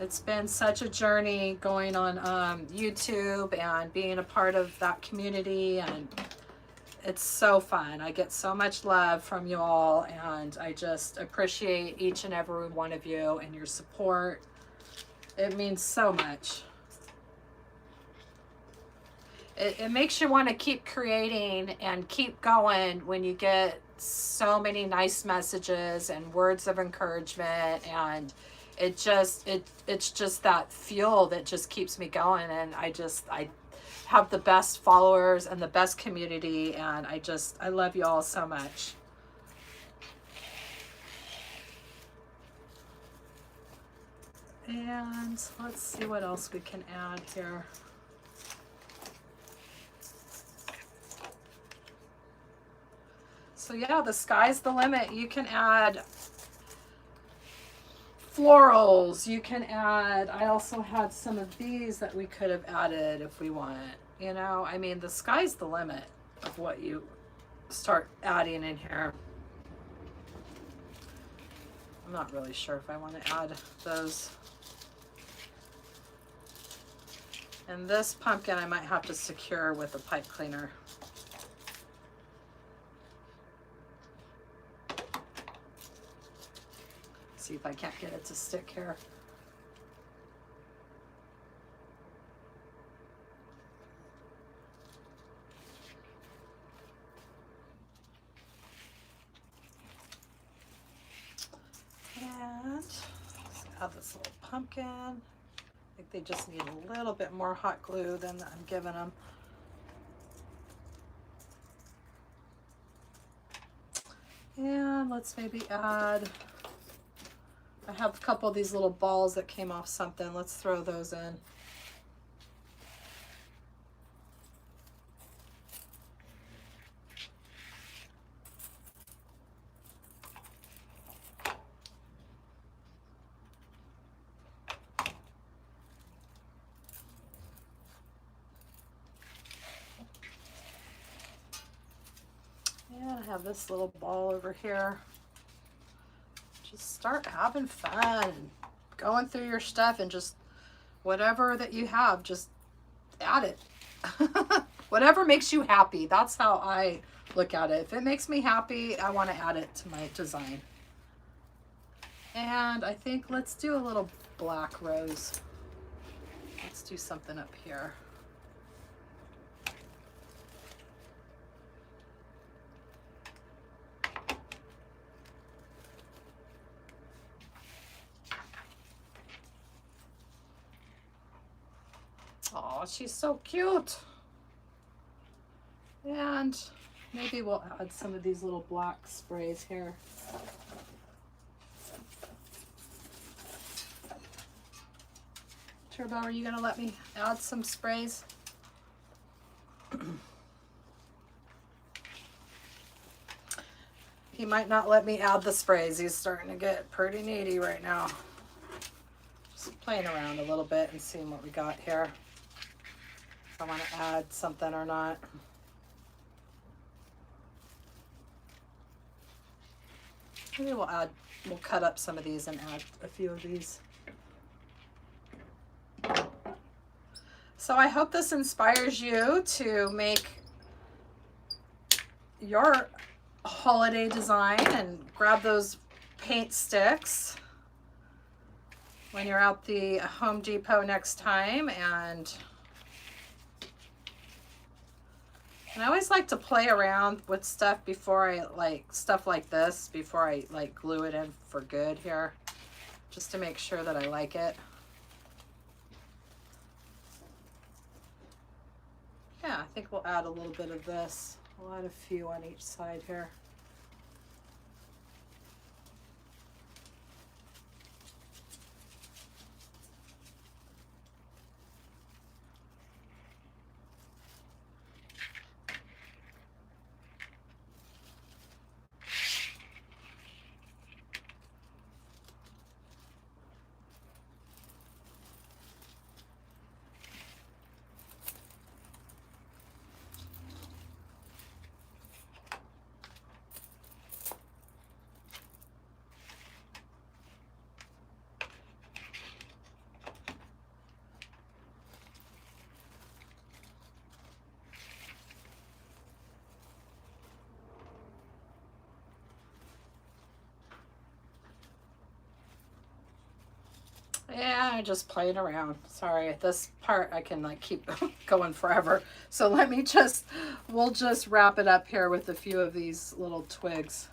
It's been such a journey going on YouTube and being a part of that community, and it's so fun. I get so much love from you all, and I just appreciate each and every one of you and your support. It means so much. It makes you want to keep creating and keep going when you get so many nice messages and words of encouragement, and it's just that fuel that just keeps me going. And I have the best followers and the best community, and I love you all so much. And let's see what else we can add here. So yeah, the sky's the limit. You can add florals, you can add, I also had some of these that we could have added if we want, you know, I mean, the sky's the limit of what you start adding in here. I'm not really sure if I want to add those. And this pumpkin I might have to secure with a pipe cleaner. See if I can't get it to stick here. add this little pumpkin. I think they just need a little bit more hot glue than I'm giving them. And let's maybe add, I have a couple of these little balls that came off something. Let's throw those in. And I have this little ball over here. Just start having fun, going through your stuff, and just whatever that you have, just add it. Whatever makes you happy. That's how I look at it. If it makes me happy, I want to add it to my design. And I think let's do a little black rose. Let's do something up here. Oh, she's so cute. And maybe we'll add some of these little black sprays here. Turbo, are you gonna let me add some sprays? He might not let me add the sprays. He's starting to get pretty needy right now. Just playing around a little bit and seeing what we got here. If I want to add something or not. Maybe we'll cut up some of these and add a few of these. So I hope this inspires you to make your holiday design and grab those paint sticks when you're out the Home Depot next time. And I always like to play around with stuff before I stuff like this, before I glue it in for good here, just to make sure that I like it. Yeah, I think we'll add a little bit of this. We'll add a few on each side here. Yeah, I'm just playing around. Sorry, this part I can keep going forever. So we'll just wrap it up here with a few of these little twigs.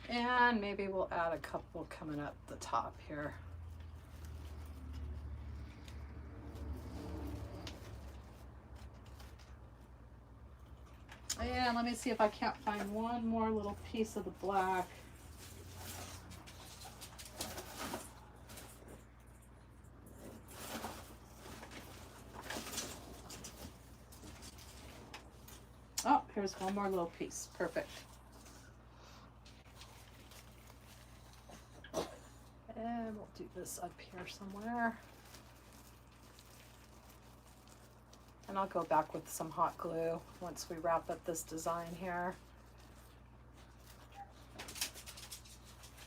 And maybe we'll add a couple coming up the top here. And let me see if I can't find one more little piece of the black. Oh, here's one more little piece. Perfect. And we'll do this up here somewhere. And I'll go back with some hot glue once we wrap up this design here.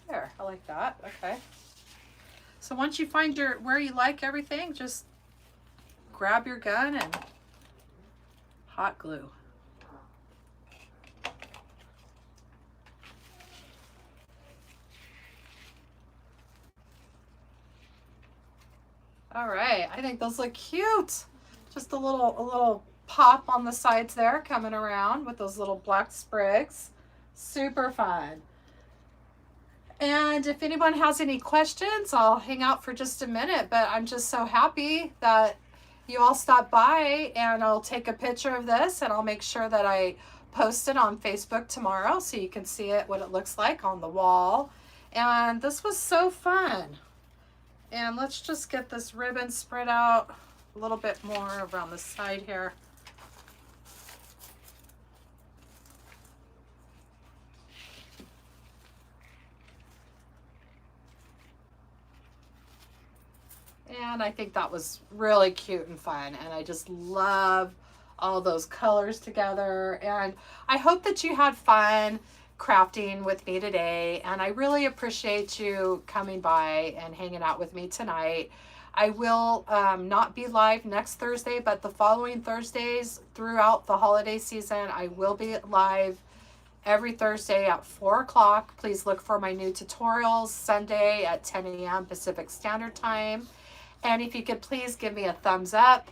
There, I like that. Okay. So once you find where you like everything, just grab your gun and hot glue. All right, I think those look cute. Just a little pop on the sides there coming around with those little black sprigs. Super fun. And if anyone has any questions, I'll hang out for just a minute, but I'm just so happy that you all stopped by, and I'll take a picture of this and I'll make sure that I post it on Facebook tomorrow so you can see it, what it looks like on the wall. And this was so fun. And let's just get this ribbon spread out a little bit more around the side here. And I think that was really cute and fun. And I just love all those colors together. And I hope that you had fun crafting with me today. And I really appreciate you coming by and hanging out with me tonight. I will not be live next Thursday, but the following Thursdays throughout the holiday season, I will be live every Thursday at 4 o'clock. Please look for my new tutorials Sunday at 10 a.m. Pacific Standard Time. And if you could please give me a thumbs up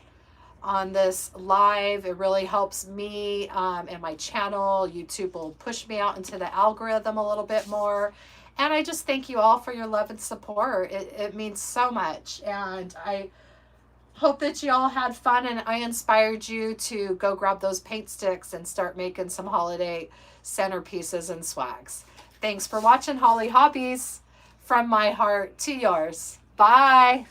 on this live, it really helps me and my channel. YouTube will push me out into the algorithm a little bit more. And I just thank you all for your love and support. It means so much. And I hope that you all had fun and I inspired you to go grab those paint sticks and start making some holiday centerpieces and swags. Thanks for watching Holly Hobbies. From my heart to yours. Bye.